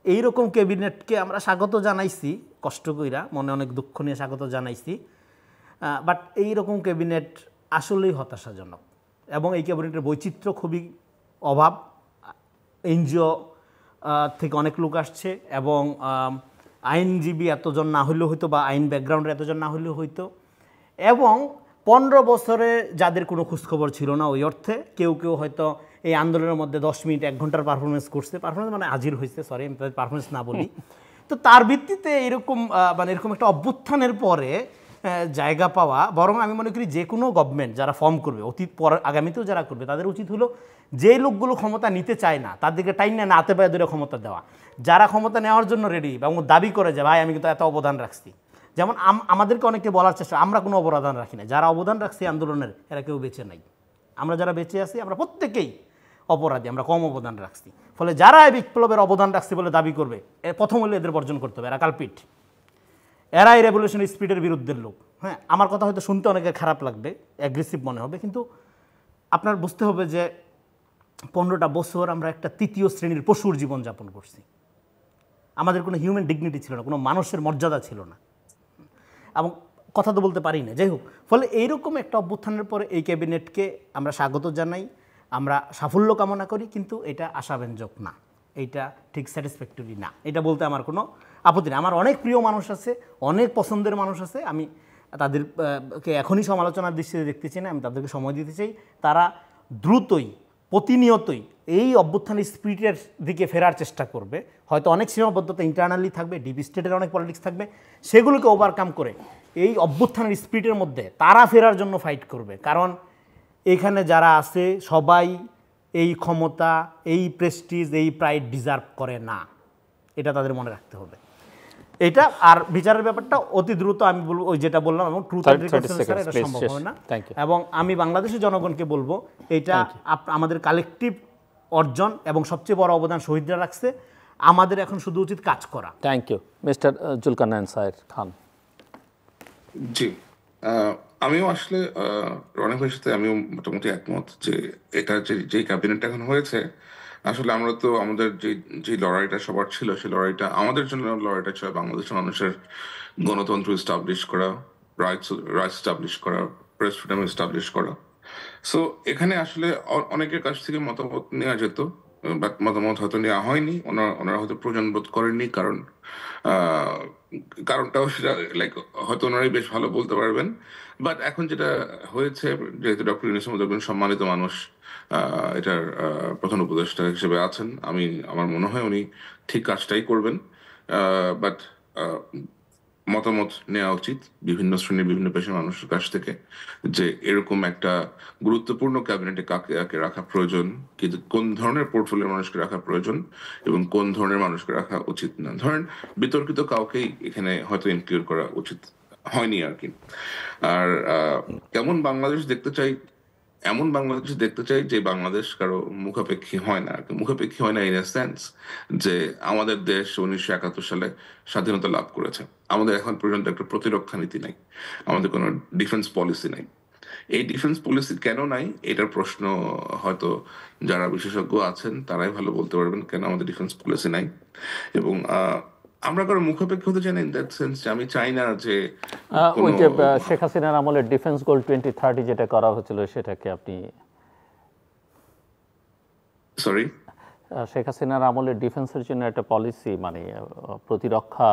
এইরকম ক্যাবিনেটকে আমরা স্বাগত জানাইছি, কষ্ট কইরা, মনে অনেক দুঃখ নিয়ে স্বাগত জানাইছি। বাট এইরকম ক্যাবিনেট আসলেই হতাশাজনক, এবং এই ক্যাবিনেটের বৈচিত্র্য খুবই অভাব। এনজিও থেকে অনেক লোক আসছে, এবং আইনজীবী এতজন না হইলেও হইতো, বা আইন ব্যাকগ্রাউন্ডের এতজন না হইলেও হইতো, এবং 15 বছরে যাদের কোনো খোঁজখবর ছিল না ওই অর্থে, কেউ হয়তো এই আন্দোলনের মধ্যে 10 মিনিট 1 ঘন্টার পারফরমেন্স করছে, পারফরমেন্স মানে হাজির হয়েছে, সরি আমি পারফরমেন্স না বলি, তো তার ভিত্তিতে এরকম মানে এরকম একটা অভ্যুত্থানের পরে জায়গা পাওয়া, বরং আমি মনে করি যে কোনো গভর্নমেন্ট যারা ফর্ম করবে, অতীত পর আগামীতেও যারা করবে, তাদের উচিত হলো যে লোকগুলো ক্ষমতা নিতে চায় না তাদেরকে টাইম না নাতে পায়ে ধরে ক্ষমতা দেওয়া। যারা ক্ষমতা নেওয়ার জন্য রেডি এবং দাবি করে যে ভাই আমি কিন্তু এত অবদান রাখছি, যেমন আমাদেরকে অনেকে বলার চেষ্টা, আমরা কোনো অবদান রাখি না, যারা অবদান রাখছি আন্দোলনের এরা কেউ বেঁচে নাই। আমরা যারা বেঁচে আছি আমরা প্রত্যেকেই অপরাধী, আমরা কম অবদান রাখছি। ফলে যারা এই বিপ্লবের অবদান রাখছে বলে দাবি করবে, প্রথম হলে এদের বর্জন করতে হবে, এরা কালপিট, এরাই রেভলিউশনারি স্পিডের বিরুদ্ধের লোক। হ্যাঁ, আমার কথা হয়তো শুনতে অনেকের খারাপ লাগবে, অ্যাগ্রেসিভ মনে হবে, কিন্তু আপনার বুঝতে হবে যে 15টা বছর আমরা একটা তৃতীয় শ্রেণীর পশুর জীবনযাপন করছি। আমাদের কোনো হিউম্যান ডিগনিটি ছিল না, কোনো মানুষের মর্যাদা ছিল না, এবং কথা তো বলতে পারি না। যাই হোক, ফলে এইরকম একটা অভ্যুত্থানের পরে এই ক্যাবিনেটকে আমরা স্বাগত জানাই, আমরা সাফল্য কামনা করি, কিন্তু এটা আশাব্যঞ্জক না, এইটা ঠিক স্যাটিসফ্যাক্টরি না, এটা বলতে আমার কোনো আপত্তি নেই। আমার অনেক প্রিয় মানুষ আছে, অনেক পছন্দের মানুষ আছে, আমি তাদেরকে এখনই সমালোচনার দৃষ্টিতে দেখতে চাই না, আমি তাদেরকে সময় দিতে চাই। তারা দ্রুতই প্রতিনিয়তই এই অভ্যুত্থানের স্পিরিটের দিকে ফেরার চেষ্টা করবে। হয়তো অনেক সীমাবদ্ধতা ইন্টারনালি থাকবে, ডিপ স্টেটের অনেক পলিটিক্স থাকবে, সেগুলোকে ওভারকাম করে এই অভ্যুত্থানের স্পিরিটের মধ্যে তারা ফেরার জন্য ফাইট করবে। কারণ এখানে যারা আছে সবাই এই ক্ষমতা, এই প্রেস্টিজ, এই প্রাইড ডিজার্ভ করে না, এটা তাদের মনে রাখতে হবে। এটা আর বিচারের ব্যাপারটা অতি দ্রুত আমি বলবো, ওই যেটা বললাম, এবং ট্রুথ অ্যান্ড রিকনসিলিয়েশন এটা সম্ভব হবে না। এবং আমি বাংলাদেশের জনগণকে বলবো, এটা আমাদের কালেকটিভ অর্জন এবং সবচেয়ে বড় অবদান শহীদরা রাখছে, আমাদের এখন শুধু উচিত কাজ করা। Thank you mister Zulkarnain Sayer খান। জি, আমিও আসলে রনিক ভাইয়ের সাথে আমিও মোটামুটি একমত যে এটা যে ক্যাবিনেট এখন হয়েছে, আসলে আমরা তো আমাদের যে লড়াইটা সবার ছিল, সেই লড়াইটা আমাদের জন্য লড়াইটা ছিল বাংলাদেশের মানুষের গণতন্ত্র এস্টাবলিশ করা, রাইটস এস্টাবলিশ করা, প্রেস ফ্রিডম এস্টাবলিশ করা। সো এখানে আসলে অনেকের কাছ থেকে মতামত নেওয়া যেত, বাট মতামত হয়তো নেওয়া হয়নি, ওনারা হয়তো প্রয়োজন বোধ করেননি, কারণ কারণটাও সেটা লাইক হয়তো ওনারাই বেশ ভালো বলতে পারবেন। বাট এখন যেটা হয়েছে, যেহেতু ডক্টর ইউনূস মোহাম্মদ একজন সম্মানিত মানুষ, এটার প্রধান উপদেষ্টা হিসেবে আছেন, আমার মনে হয় উনি ঠিক কাজটাই করবেন। বাট মতামত নেওয়া উচিত বিভিন্ন শ্রেণীর বিভিন্ন পেশার মানুষের কাছ থেকে, যে এরকম একটা গুরুত্বপূর্ণ ক্যাবিনেটে কাকে কাকে রাখা প্রয়োজন, কিন্তু কোন ধরনের পোর্টফোলিওর মানুষকে রাখা প্রয়োজন এবং কোন ধরনের মানুষকে রাখা উচিত না। ধরেন বিতর্কিত কাউকেই এখানে হয়তো ইনক্লুড করা উচিত হয়নি আর কি। আর কেমন বাংলাদেশ দেখতে চাই, এমন বাংলাদেশ দেখতে চাই যে বাংলাদেশ কারো মুখাপেক্ষী হয় না আর কি। মুখাপেক্ষী হয় না ইন এ সেন্স যে আমাদের দেশ 1971 সালে স্বাধীনতা লাভ করেছে, আমাদের এখন পর্যন্ত একটা প্রতিরক্ষা নীতি নাই, আমাদের কোনো ডিফেন্স পলিসি নাই। এই ডিফেন্স পলিসি কেন নাই, এটার প্রশ্ন হয়তো যারা বিশেষজ্ঞ আছেন তারাই ভালো বলতে পারবেন কেন আমাদের ডিফেন্স পলিসি নাই। এবং আমরা কারো মুখাপেক্ষী হতে চাই না ইন দ্যাট সেন্স, আমি চাই না যে ওই যে শেখ হাসিনার আমলে ডিফেন্স গোল 2030 যেটা করা হয়েছিল, সেটাকে আপনি সরি শেখ হাসিনার আমলে ডিফেন্সের জন্য একটা পলিসি, মানে প্রতিরক্ষা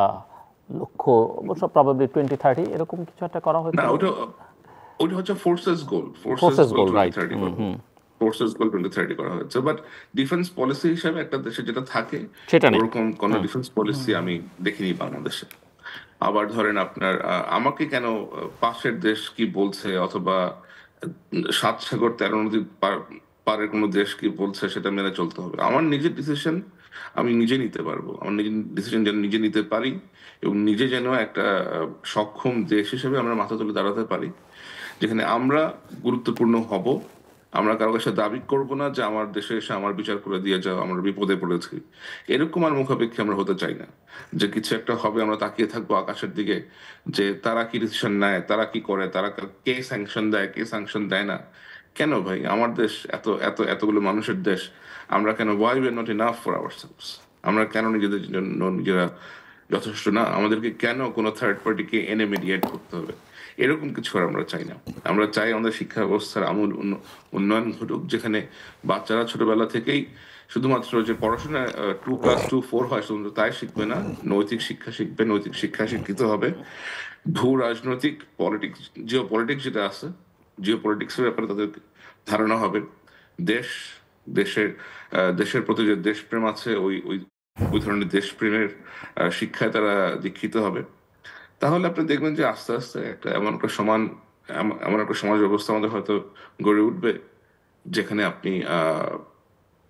লক্ষ্য অবশ্য প্রবাবলি 2030 এরকম কিছু একটা করা হয়েছিল না, ওটা হচ্ছে ফোর্সেস গোল, ফোর্সেস গোল, রাইট। ফোর্সেস গোল 2030 করা হয়েছে। বাট ডিফেন্স পলিসি হিসাবে একটা দেশে যেটা থাকে, সেটা নেই। ওরকম কোন ডিফেন্স পলিসি আমি দেখিনি বাংলাদেশে। আবার ধরেন আপনার আমাকে কেন পাশের দেশ কি বলছে, অথবা 7 সাগর 13 নদী পারের কোনো দেশ কি বলছে সেটা মেনে চলতে হবে। আমার নিজের ডিসিশন আমি নিজে নিতে পারবো, আমার নিজের ডিসিশন যেন নিজে নিতে পারি, এবং নিজে যেন একটা সক্ষম দেশ হিসেবে আমরা মাথা তুলে দাঁড়াতে পারি, যেখানে আমরা গুরুত্বপূর্ণ হব। আমরা কারো কাছে দাবি করবো না যে আমার দেশে এসে আমার বিচার করে দিয়ে যাও, আমরা বিপদে পড়েছি, এরকম আর মুখাপেক্ষী আমরা হতে চাই না। যে কিছু একটা হবে আমরা তাকিয়ে থাকবো আকাশের দিকে, যে তারা কি ডিসিশন নেয়, তারা কি করে, তারা কে স্যাংশন দেয়, কে স্যাংশন দেয় না। কেন ভাই, আমার দেশ এতগুলো মানুষের দেশ, আমরা কেন why we are not enough for ourselves? আমরা কেন নিজেদের জন্য নিজেরা যথেষ্ট না? আমাদেরকে কেন কোনো থার্ড পার্টিকে এনে মিডিয়েট করতে হবে? এরকম কিছু আর আমরা চাই না। আমরা চাই আমাদের শিক্ষা ব্যবস্থার আমূল উন্নয়ন ঘটুক, যেখানে বাচ্চারা ছোটবেলা থেকেই শুধুমাত্র যে পড়াশোনা 2+2=4 হয় শুধু তাই শিখবে না, নৈতিক শিক্ষা শিখবে, নৈতিক শিক্ষা শিক্ষিত হবে, ভূ রাজনৈতিক পলিটিক্স, জিও পলিটিক্স যেটা আছে, জিও পলিটিক্সের ব্যাপারে তাদের ধারণা হবে, দেশের প্রতি যে দেশপ্রেম আছে, ওই ওই ধরনের দেশপ্রেমের শিক্ষায় তারা দীক্ষিত হবে, তাহলে আপনি দেখবেন যে আস্তে আস্তে একটা এমন একটা সমাজ ব্যবস্থা আমাদের হয়তো গড়ে উঠবে, যেখানে আপনি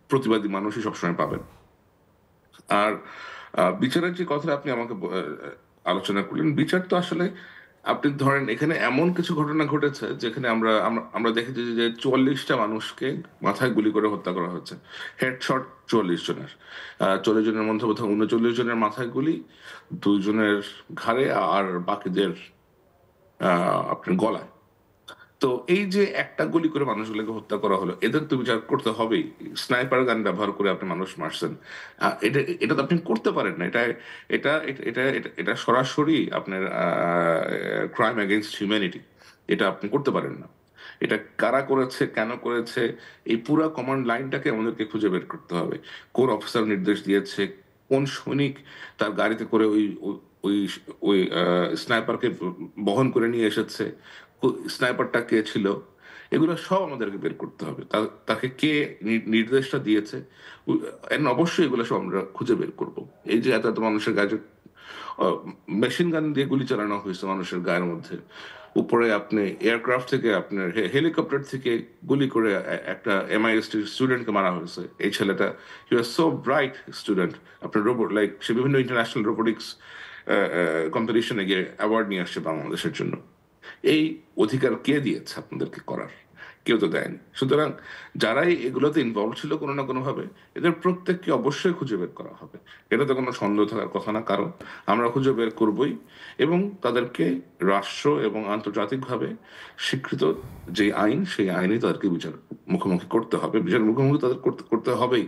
প্রতিবাদী মানুষই সবসময় পাবেন। আর বিচারের যে কথা আপনি আমাকে আলোচনা করলেন, বিচার তো আসলে আপনি ধরেন এখানে এমন কিছু ঘটনা ঘটেছে যেখানে আমরা আমরা আমরা দেখেছি যে 44টা মানুষকে মাথায় গুলি করে হত্যা করা হচ্ছে, হেডশট 44 জনের। 40 জনের মধ্যে বোধহয় 39 জনের মাথায় গুলি, 2 জনের ঘাড়ে, আর বাকিদের আপনার গলায়। তো এই যে একটা গুলি করে মানুষগুলোকে হত্যা করা হলো, এদের তো বিচার করতে হবেই। স্নাইপার গান ব্যবহার করে আপনি মানুষ মারছেন, এটা এটা তো আপনি করতে পারেন না। এটা এটা এটা এটা এটা সরাসরি আপনার ক্রাইম এগেইনস্ট হিউম্যানিটি, এটা আপনি করতে পারেন না। এটা কারা করেছে, কেন করেছে, এই পুরো কমান্ড লাইনটাকে আমাদেরকে খুঁজে বের করতে হবে। কোন অফিসার নির্দেশ দিয়েছে, কোন সৈনিক তার গাড়িতে করে ওই ওই ওই স্নাইপারকে বহন করে নিয়ে এসেছে, স্নাইপারটা কে ছিল, এগুলো সব আমাদেরকে বের করতে হবে। তাকে কে নির্দেশটা দিয়েছে, অবশ্যই এগুলো সব আমরা খুঁজে বের করব। এই যে এত এত মানুষের গায়ে মেশিন গান দিয়ে গুলি চালানো হয়েছে মানুষের গায়ের মধ্যে, উপরে আপনি এয়ারক্রাফট থেকে আপনার হেলিকপ্টার থেকে গুলি করে একটা MIST স্টুডেন্টকে মারা হয়েছে। এই ছেলেটা হি ওয়াজ সো ব্রাইট স্টুডেন্ট, আপনার রোবট লাইক সে বিভিন্ন ইন্টারন্যাশনাল রোবোটিক্স কম্পিটিশনে গিয়ে অ্যাওয়ার্ড নিয়ে আসছে বাংলাদেশের জন্য। এই অধিকার কে দিয়েছে আপনাদেরকে করার? কেউ তো দেয়নি। সুতরাং যারাই এগুলোতে ইনভলভ ছিল কোনো না কোনো ভাবে, এদের প্রত্যেককে অবশ্যই খুঁজে বের করা হবে, এটা তো কোনো সন্দেহ থাকার কথা না। কারণ আমরা খুঁজে বের করবই, এবং তাদেরকে রাষ্ট্র এবং আন্তর্জাতিকভাবে স্বীকৃত যে আইন, সেই আইনই তাদেরকে বিচার মুখোমুখি করতে হবে। বিচার মুখোমুখি তাদের করতে করতে হবেই।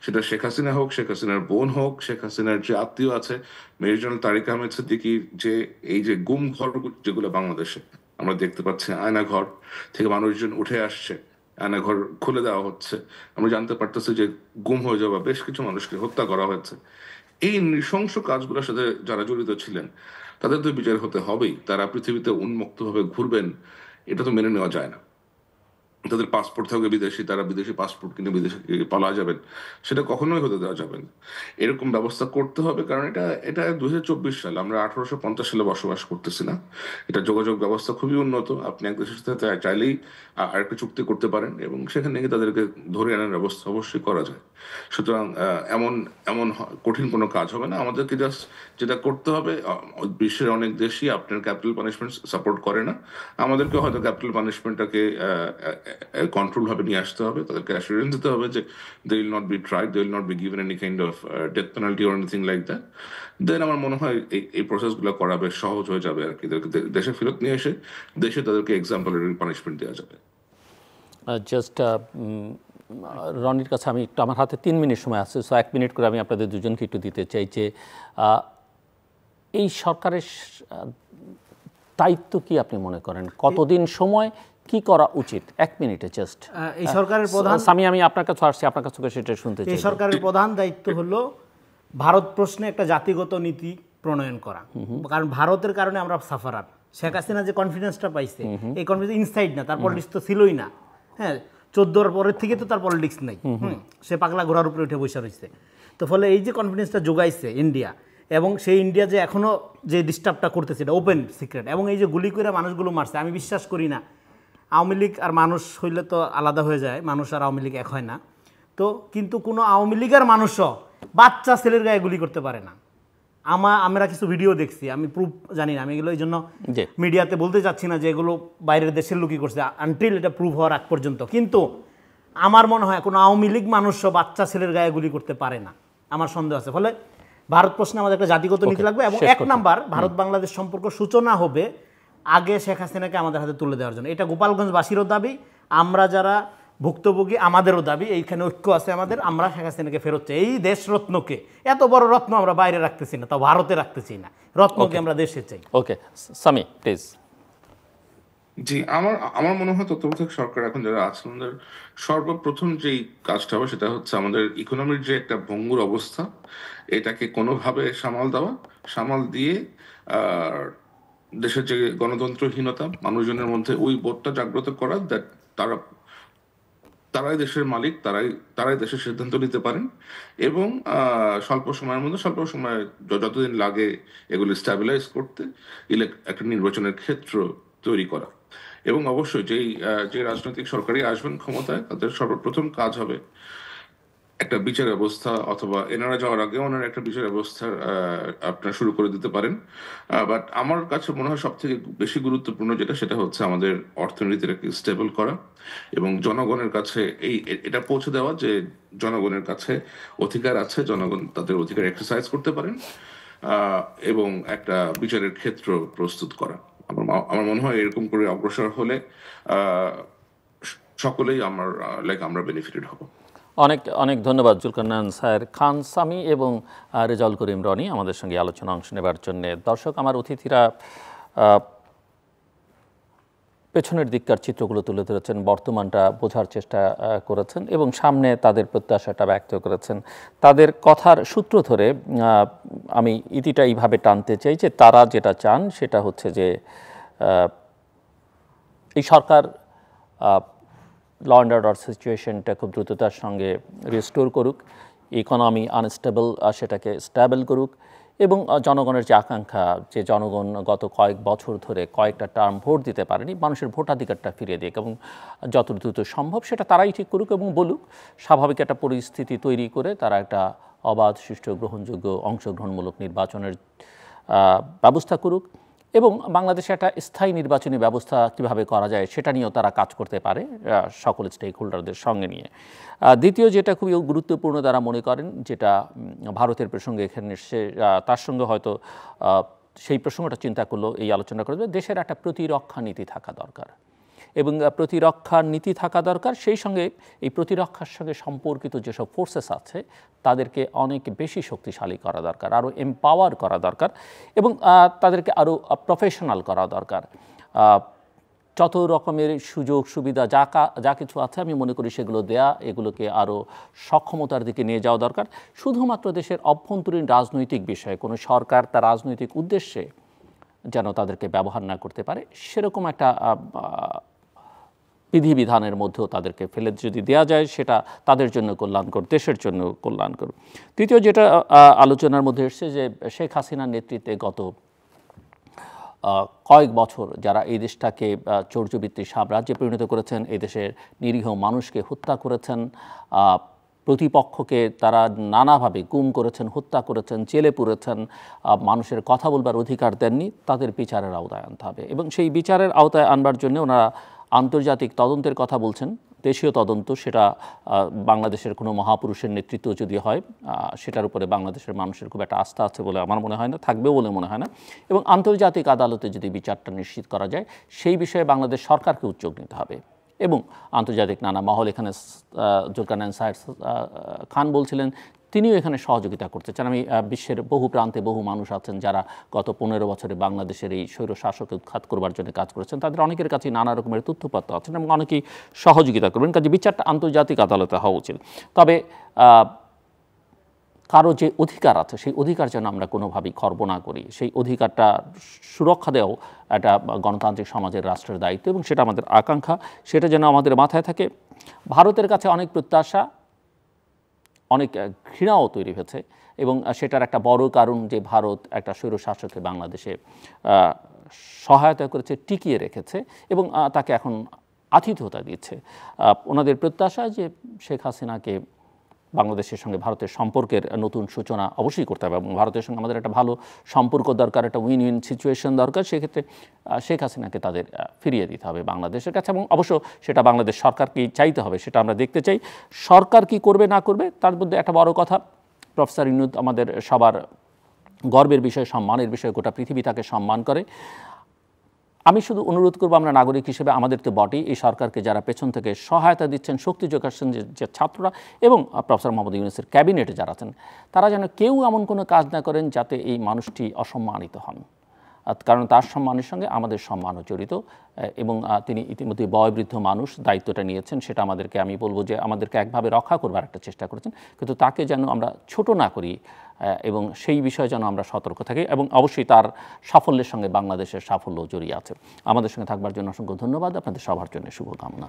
সেটা শেখ হাসিনা হোক, শেখ হাসিনার বোন হোক, শেখ হাসিনার যে আত্মীয় আছে মেজর জেনারেল তারিক আহমেদ সিদ্দিকীর যে এই যে গুম ঘর যেগুলো বাংলাদেশে আমরা দেখতে পাচ্ছি, আয়না ঘর থেকে মানুষজন উঠে আসছে, আয়না ঘর খুলে দেওয়া হচ্ছে, আমরা জানতে পারতেছি যে গুম হয়ে যাওয়া বেশ কিছু মানুষকে হত্যা করা হয়েছে। এই নৃশংস কাজগুলোর সাথে যারা জড়িত ছিলেন তাদের তো বিচার হতে হবেই। তারা পৃথিবীতে উন্মুক্তভাবে ঘুরবেন, এটা তো মেনে নেওয়া যায় না। তাদের পাসপোর্ট থাকবে বিদেশি, তারা বিদেশি পাসপোর্ট কিনে বিদেশে পালা যাবেন, সেটা কখনোই হতে দেওয়া যাবে না। এরকম ব্যবস্থা করতে হবে, কারণ এটা এটা 2024 সাল, আমরা 1850 সালে বসবাস করতেছি না। এটা যোগাযোগ ব্যবস্থা খুবই উন্নত, আপনি এক দেশের সাথে চাইলেই আরেকটা চুক্তি করতে পারেন, এবং সেখানে গিয়ে তাদেরকে ধরে আনার ব্যবস্থা অবশ্যই করা যায়। সুতরাং এমন এমন কঠিন কোনো কাজ হবে না। আমাদেরকে জাস্ট যেটা করতে হবে, বিশ্বের অনেক দেশই আপনার ক্যাপিটাল পানিশমেন্ট সাপোর্ট করে না, আমাদেরকে হয়তো ক্যাপিটাল পানিশমেন্টটাকে কন্ট্রোল ভাবে নিয়ে আসতে হবে। তাদেরকে অ্যাসুরেন্স দিতে হবে যে they will not be tried, they will not be given any kind of death penalty or anything like that. Then আমার মনে হয় এই প্রসেসগুলো করা বেশ সহজ হয়ে যাবে আর কি। দেশে ফেরত নিয়ে এসে দেশে তাদেরকে এক্সাম্পলারি পানিশমেন্ট দেওয়া যাবে। জাস্ট রনির কাছে আমি একটু, আমার হাতে 3 মিনিট সময় আছে, সো 1 মিনিট করে আমি আপনাদের দুজনকে একটু দিতে চাই যে এই সরকারের দায়িত্ব কি আপনি মনে করেন, কতদিন সময়, কি করা উচিত? 1 মিনিটে জাস্ট। এই সরকারের প্রধান, আমি আপনার কাছে আসছি, আপনার কাছে সেটা শুনতে চাই। এই সরকারের প্রধান দায়িত্ব হলো ভারত প্রশ্নে একটা জাতিগত নীতি প্রণয়ন করা। কারণ ভারতের কারণে আমরা সাফারার। শেখ হাসিনা যে কনফিডেন্সটা পাইছে, এই কনফিডেন্স ইনসাইড না, তার পলিটিক্স তো ছিলই না। হ্যাঁ, 14 পরের থেকে তো তার পলিটিক্স নেই। সে পাগলা ঘোড়ার উপরে উঠে বসে রয়েছে। তো ফলে এই যে কনফিডেন্সটা যোগাইছে ইন্ডিয়া, এবং সেই ইন্ডিয়া যে এখনও যে ডিস্টার্বটা করতেছে, এটা ওপেন সিক্রেট। এবং এই যে গুলি করে মানুষগুলো মারছে, আমি বিশ্বাস করি না আওয়ামী লীগ আর মানুষ হইলে তো আলাদা হয়ে যায়, মানুষ আর আওয়ামী লীগ এক হয় না। তো কিন্তু কোনো আওয়ামী লীগের মানুষও বাচ্চা ছেলের গায়ে গুলি করতে পারে না। আমরা কিছু ভিডিও দেখছি, আমি প্রুফ জানি না, আমি এগুলো এই জন্য মিডিয়াতে বলতে চাচ্ছি না যে এগুলো বাইরের দেশের লোকই করছে, আনটিল এটা প্রুফ হওয়ার আগ পর্যন্ত। কিন্তু আমার মনে হয় কোনো আওয়ামী লীগ মানুষও বাচ্চা ছেলের গায়ে গুলি করতে পারে না, আমার সন্দেহ আছে। ফলে ভারত প্রশ্নে আমাদের একটা জাতিগত নীতি লাগবে। এবং 1 নাম্বার, ভারত বাংলাদেশ সম্পর্ক সূচনা হবে আগে শেখ হাসিনাকে আমাদের হাতে তুলে দেওয়ার জন্য। এটা গোপালগঞ্জবাসীরও দাবি, আমরা যারা ভুক্তভোগী আমাদেরও দাবি, এইখানে ঐক্য আছে আমাদের। আমরা শেখ হাসিনাকে ফেরত চাই, এই দেশরত্নকে। এত বড় রত্ন আমরা বাইরে রাখতেছি না, তাও ভারতে রাখতেছি না, রত্নকে আমরা দেশে চাই। ওকে, সামি প্লিজ। জি, আমার মনে হয় তত্ত্বাবধায়ক সরকার এখন যারা আছেন, আমাদের সর্বপ্রথম যেই কাজটা হবে সেটা হচ্ছে আমাদের ইকোনমির যে একটা ভঙ্গুর অবস্থা, এটাকে কোনোভাবে সামাল দিয়ে দেশের যে গণতন্ত্রহীনতা, মানুষজনের মধ্যে ওই বোধটা জাগ্রত করা, দ্যাট তারাই দেশের মালিক, তারাই দেশের সিদ্ধান্ত নিতে পারেন, এবং স্বল্প সময়ের মধ্যে, স্বল্প সময়ে যতদিন লাগে এগুলো স্ট্যাবিলাইজ করতে, একটা নির্বাচনের ক্ষেত্র তৈরি করা। এবং অবশ্যই যে রাজনৈতিক সরকারই আসবেন ক্ষমতায়, তাদের সর্বপ্রথম কাজ হবে একটা বিচার ব্যবস্থা, অথবা এনারা যাওয়ার আগে ওনারা একটা বিচার ব্যবস্থা আপনারা শুরু করে দিতে পারেন। বাট আমার কাছে মনে হয় সব থেকে বেশি গুরুত্বপূর্ণ সেটা হচ্ছে আমাদের অর্থনীতিটাকে স্টেবল করা, এবং জনগণের কাছে এটা পৌঁছে দেওয়া যে জনগণের কাছে অধিকার আছে, জনগণ তাদের অধিকার এক্সারসাইজ করতে পারেন, এবং একটা বিচারের ক্ষেত্র প্রস্তুত করা। আমার মনে হয় এরকম করে অগ্রসর হলে সকলেই আমরা বেনিফিটেড হব। অনেক অনেক ধন্যবাদ জুলকারনায়ন স্যার, খান সামি এবং রেজাউল করিম রনি আমাদের সঙ্গে আলোচনা অংশ নেবার জন্য। দর্শক, আমার অতিথিরা পেছনের দিককার চিত্রগুলো তুলে ধরেছেন, বর্তমানটা বোঝার চেষ্টা করেছেন এবং সামনে তাদের প্রত্যাশাটা ব্যক্ত করেছেন। তাদের কথার সূত্র ধরে আমি ইতিটা এইভাবে টানতে চাই যে তারা যেটা চান সেটা হচ্ছে যে এই সরকার ল অ্যান্ড অর্ডার সিচুয়েশনটা খুব দ্রুততার সঙ্গে রিস্টোর করুক, ইকোনমি আনস্টেবল সেটাকে স্টেবল করুক, এবং জনগণের যে আকাঙ্ক্ষা, যে জনগণ গত কয়েক বছর ধরে কয়েকটা টার্ম ভোট দিতে পারেনি, মানুষের ভোটাধিকারটা ফিরিয়ে দিক এবং যত দ্রুত সম্ভব সেটা তারাই ঠিক করুক এবং বলুক। স্বাভাবিক একটা পরিস্থিতি তৈরি করে তারা একটা অবাধ, সুষ্ঠু, গ্রহণযোগ্য, অংশগ্রহণমূলক নির্বাচনের ব্যবস্থা করুক, এবং বাংলাদেশে একটা স্থায়ী নির্বাচনী ব্যবস্থা কিভাবে করা যায় সেটা নিয়েও তারা কাজ করতে পারে সকল স্টেক হোল্ডারদের সঙ্গে নিয়ে। দ্বিতীয় যেটা খুবই গুরুত্বপূর্ণ তারা মনে করেন, যেটা ভারতের প্রসঙ্গে এখানে এসে তার সঙ্গে হয়তো সেই প্রসঙ্গটা চিন্তা করলো এই আলোচনা করবে, দেশের একটা প্রতিরক্ষা নীতি থাকা দরকার এবং প্রতিরক্ষার নীতি থাকা দরকার। সেই সঙ্গে এই প্রতিরক্ষার সঙ্গে সম্পর্কিত যেসব ফোর্সেস আছে তাদেরকে অনেক বেশি শক্তিশালী করা দরকার, আরও এম্পাওয়ার করা দরকার, এবং তাদেরকে আরও প্রফেশনাল করা দরকার। যত রকমের সুযোগ সুবিধা যা কিছু আছে আমি মনে করি সেগুলো দেয়া, এগুলোকে আরও সক্ষমতার দিকে নিয়ে যাওয়া দরকার। শুধুমাত্র দেশের অভ্যন্তরীণ রাজনৈতিক বিষয়ে কোনো সরকার তার রাজনৈতিক উদ্দেশ্যে যেন তাদেরকে ব্যবহার না করতে পারে, সেরকম একটা বিধিবিধানের মধ্যেও তাদেরকে ফেলে যদি দেওয়া যায় সেটা তাদের জন্য কল্যাণকর, দেশের জন্য কল্যাণকর। তৃতীয় যেটা আলোচনার মধ্যে এসছে যে শেখ হাসিনার নেতৃত্বে গত কয়েক বছর যারা এই দেশটাকে চৌর্যবৃত্তি সাম্রাজ্যে পরিণত করেছেন, এই দেশের নিরীহ মানুষকে হত্যা করেছেন, প্রতিপক্ষকে তারা নানাভাবে গুম করেছেন, হত্যা করেছেন, জেলে পুরেছেন, মানুষের কথা বলবার অধিকার দেননি, তাদের বিচারের আওতায় আনতে হবে। এবং সেই বিচারের আওতায় আনবার জন্য ওনারা আন্তর্জাতিক তদন্তের কথা বলছেন। দেশীয় তদন্ত সেটা বাংলাদেশের কোনো মহাপুরুষের নেতৃত্ব যদি হয় সেটার উপরে বাংলাদেশের মানুষের খুব একটা আস্থা আছে বলে আমার মনে হয় না, থাকবেও বলে মনে হয় না। এবং আন্তর্জাতিক আদালতে যদি বিচারটা নিশ্চিত করা যায় সেই বিষয়ে বাংলাদেশ সরকারকে উদ্যোগ নিতে হবে। এবং আন্তর্জাতিক নানা মহল, এখানে জুলকারনায়ন খান বলছিলেন তিনিও এখানে সহযোগিতা করতে চান। আমি বিশ্বের বহু প্রান্তে বহু মানুষ আছেন যারা গত 15 বছরে বাংলাদেশের এই স্বৈর শাসককে উৎখাত করবার জন্য কাজ করেছেন, তাদের অনেকের কাছে নানা রকমের তথ্যপত্র আছেন এবং অনেকেই সহযোগিতা করবেন। কাজে বিচারটা আন্তর্জাতিক আদালতে হওয়া উচিত। তবে কারো যে অধিকার আছে সেই অধিকার যেন আমরা কোনোভাবেই খর্ব না করি, সেই অধিকারটা সুরক্ষা দেওয়াও একটা গণতান্ত্রিক সমাজের রাষ্ট্রের দায়িত্ব এবং সেটা আমাদের আকাঙ্ক্ষা, সেটা যেন আমাদের মাথায় থাকে। ভারতের কাছে অনেক প্রত্যাশা, অনেক ঘৃণাও তৈরি হয়েছে এবং সেটার একটা বড় কারণ যে ভারত একটা স্বৈরশাসককে বাংলাদেশে সহায়তা করেছে, টিকিয়ে রেখেছে এবং তাকে এখন আতিথ্যতা দিচ্ছে। ওনাদের প্রত্যাশা যে শেখ হাসিনাকে বাংলাদেশের সঙ্গে ভারতের সম্পর্কের নতুন সূচনা অবশ্যই করতে হবে এবং ভারতের সঙ্গে আমাদের একটা ভালো সম্পর্ক দরকার, একটা উইন উইন সিচুয়েশন দরকার। সেক্ষেত্রে শেখ হাসিনাকে তাদের ফিরিয়ে দিতে হবে বাংলাদেশের কাছে এবং অবশ্য সেটা বাংলাদেশ সরকারকেই চাইতে হবে, সেটা আমরা দেখতে চাই। সরকার কি করবে না করবে তার মধ্যে একটা বড় কথা, প্রফেসর ইউনূস আমাদের সবার গর্বের বিষয়, সম্মানের বিষয়, গোটা পৃথিবী তাকে সম্মান করে। আমি শুধু অনুরোধ করবো আমরা নাগরিক হিসেবে আমাদের তো বটেই, এই সরকারকে যারা পেছন থেকে সহায়তা দিচ্ছেন, শক্তি যোগাচ্ছেন যে ছাত্ররা এবং প্রফেসর মোহাম্মদ ইউনূসের ক্যাবিনেটে যারা আছেন, তারা যেন কেউ এমন কোনো কাজ না করেন যাতে এই মানুষটি অসম্মানিত হন, কারণ তার সম্মানের সঙ্গে আমাদের সম্মানও জড়িত এবং তিনি ইতিমধ্যে বয়োবৃদ্ধ মানুষ, দায়িত্বটা নিয়েছেন, সেটা আমাদেরকে, আমি বলবো যে আমাদেরকে একভাবে রক্ষা করবার একটা চেষ্টা করেছেন, কিন্তু তাকে যেন আমরা ছোট না করি এবং সেই বিষয়ে যেন আমরা সতর্ক থাকি এবং অবশ্যই তার সাফল্যের সঙ্গে বাংলাদেশের সাফল্য জড়িয়ে আছে। আমাদের সঙ্গে থাকবার জন্য অসংখ্য ধন্যবাদ, আপনাদের সবার জন্য শুভকামনা।